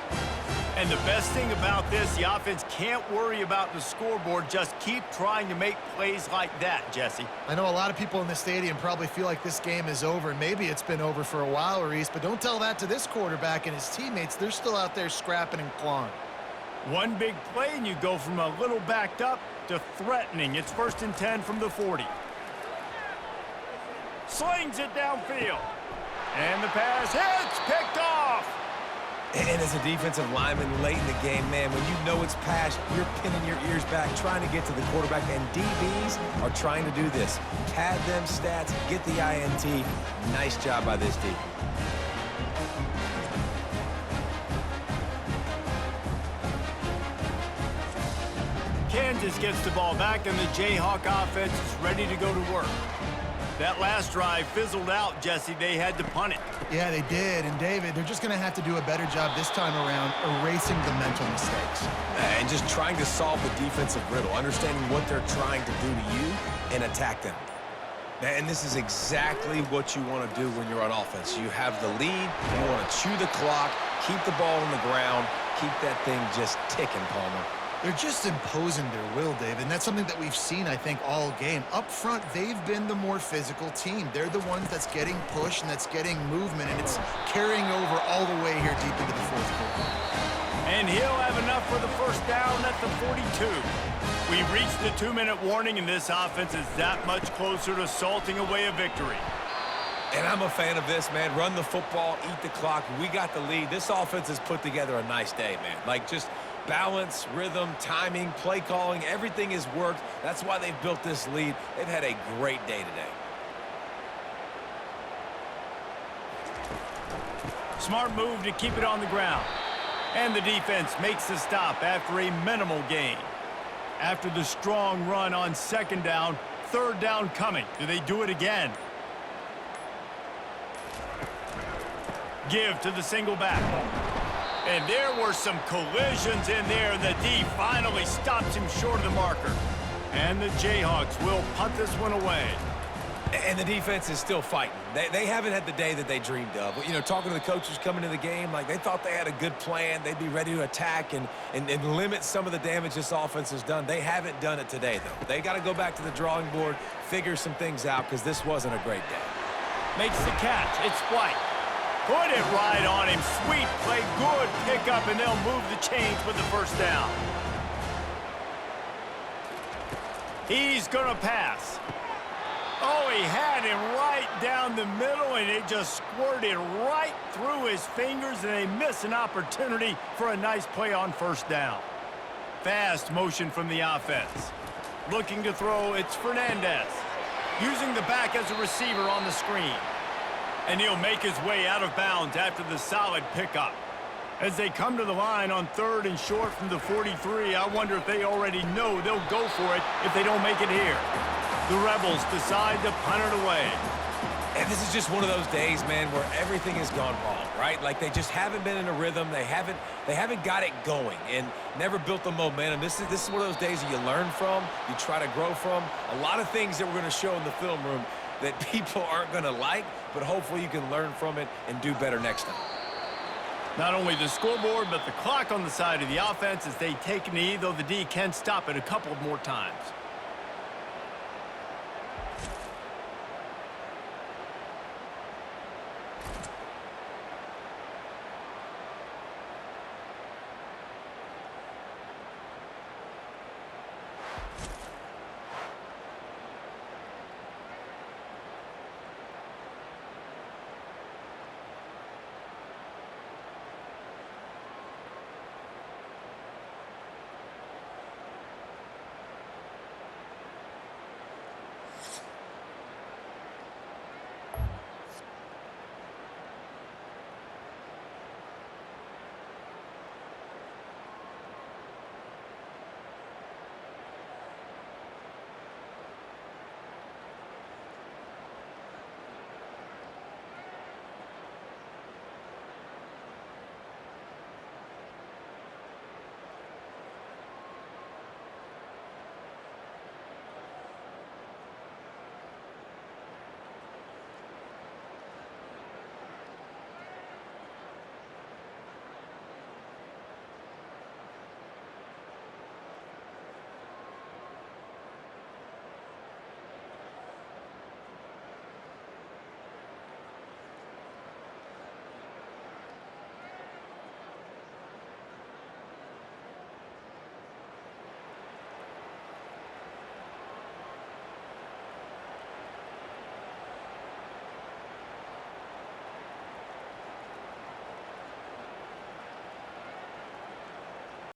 And the best thing about this, the offense can't worry about the scoreboard. Just keep trying to make plays like that, Jesse. I know a lot of people in the stadium probably feel like this game is over, and maybe it's been over for a while, Reese, but don't tell that to this quarterback and his teammates. They're still out there scrapping and clawing. One big play, and you go from a little backed up to threatening. It's 1st and 10 from the 40. Slings it downfield. And the pass hits, picked off. And as a defensive lineman late in the game, man, when you know it's passed, you're pinning your ears back, trying to get to the quarterback, and DBs are trying to do this. Pad them stats, get the INT. Nice job by this D. Kansas gets the ball back, and the Jayhawk offense is ready to go to work. That last drive fizzled out, Jesse. They had to punt it. Yeah, they did. And, David, they're just going to have to do a better job this time around erasing the mental mistakes. And just trying to solve the defensive riddle, understanding what they're trying to do to you and attack them. And this is exactly what you want to do when you're on offense. You have the lead, you want to chew the clock, keep the ball on the ground, keep that thing just ticking, Palmer. They're just imposing their will, David, and that's something that we've seen, I think, all game. Up front, they've been the more physical team. They're the ones that's getting pushed and that's getting movement, and it's carrying over all the way here deep into the fourth quarter. And he'll have enough for the first down at the 42. We've reached the 2-minute warning, and this offense is that much closer to salting away a victory. And I'm a fan of this, man. Run the football, eat the clock. We got the lead. This offense has put together a nice day, man. Like, just balance, rhythm, timing, play calling, everything has worked. That's why they've built this lead. They've had a great day today. Smart move to keep it on the ground. And the defense makes the stop after a minimal gain. After the strong run on second down, 3rd down coming. Do they do it again? Give to the single back. And there were some collisions in there, and the D finally stops him short of the marker. And the Jayhawks will punt this one away. And the defense is still fighting. They haven't had the day that they dreamed of. You know, talking to the coaches coming into the game, like they thought they had a good plan. They'd be ready to attack and limit some of the damage this offense has done. They haven't done it today, though. They got to go back to the drawing board, figure some things out, because this wasn't a great day. Makes the catch. It's White. Put it right on him. Sweet play. Good pickup, and they'll move the chains with the first down. He's going to pass. Oh, he had him right down the middle, and it just squirted right through his fingers, and they miss an opportunity for a nice play on first down. Fast motion from the offense. Looking to throw, it's Fernandez. Using the back as a receiver on the screen. And he'll make his way out of bounds after the solid pickup. As they come to the line on 3rd and short from the 43, I wonder if they already know they'll go for it if they don't make it here. The Rebels decide to punt it away. And this is just one of those days, man, where everything has gone wrong, right? Like they just haven't been in a rhythm. They haven't got it going and never built the momentum. This is one of those days that you learn from, you try to grow from. A lot of things that we're going to show in the film room that people aren't going to like, but hopefully you can learn from it and do better next time. Not only the scoreboard, but the clock on the side of the offense as they take a knee, though the D can stop it a couple more times.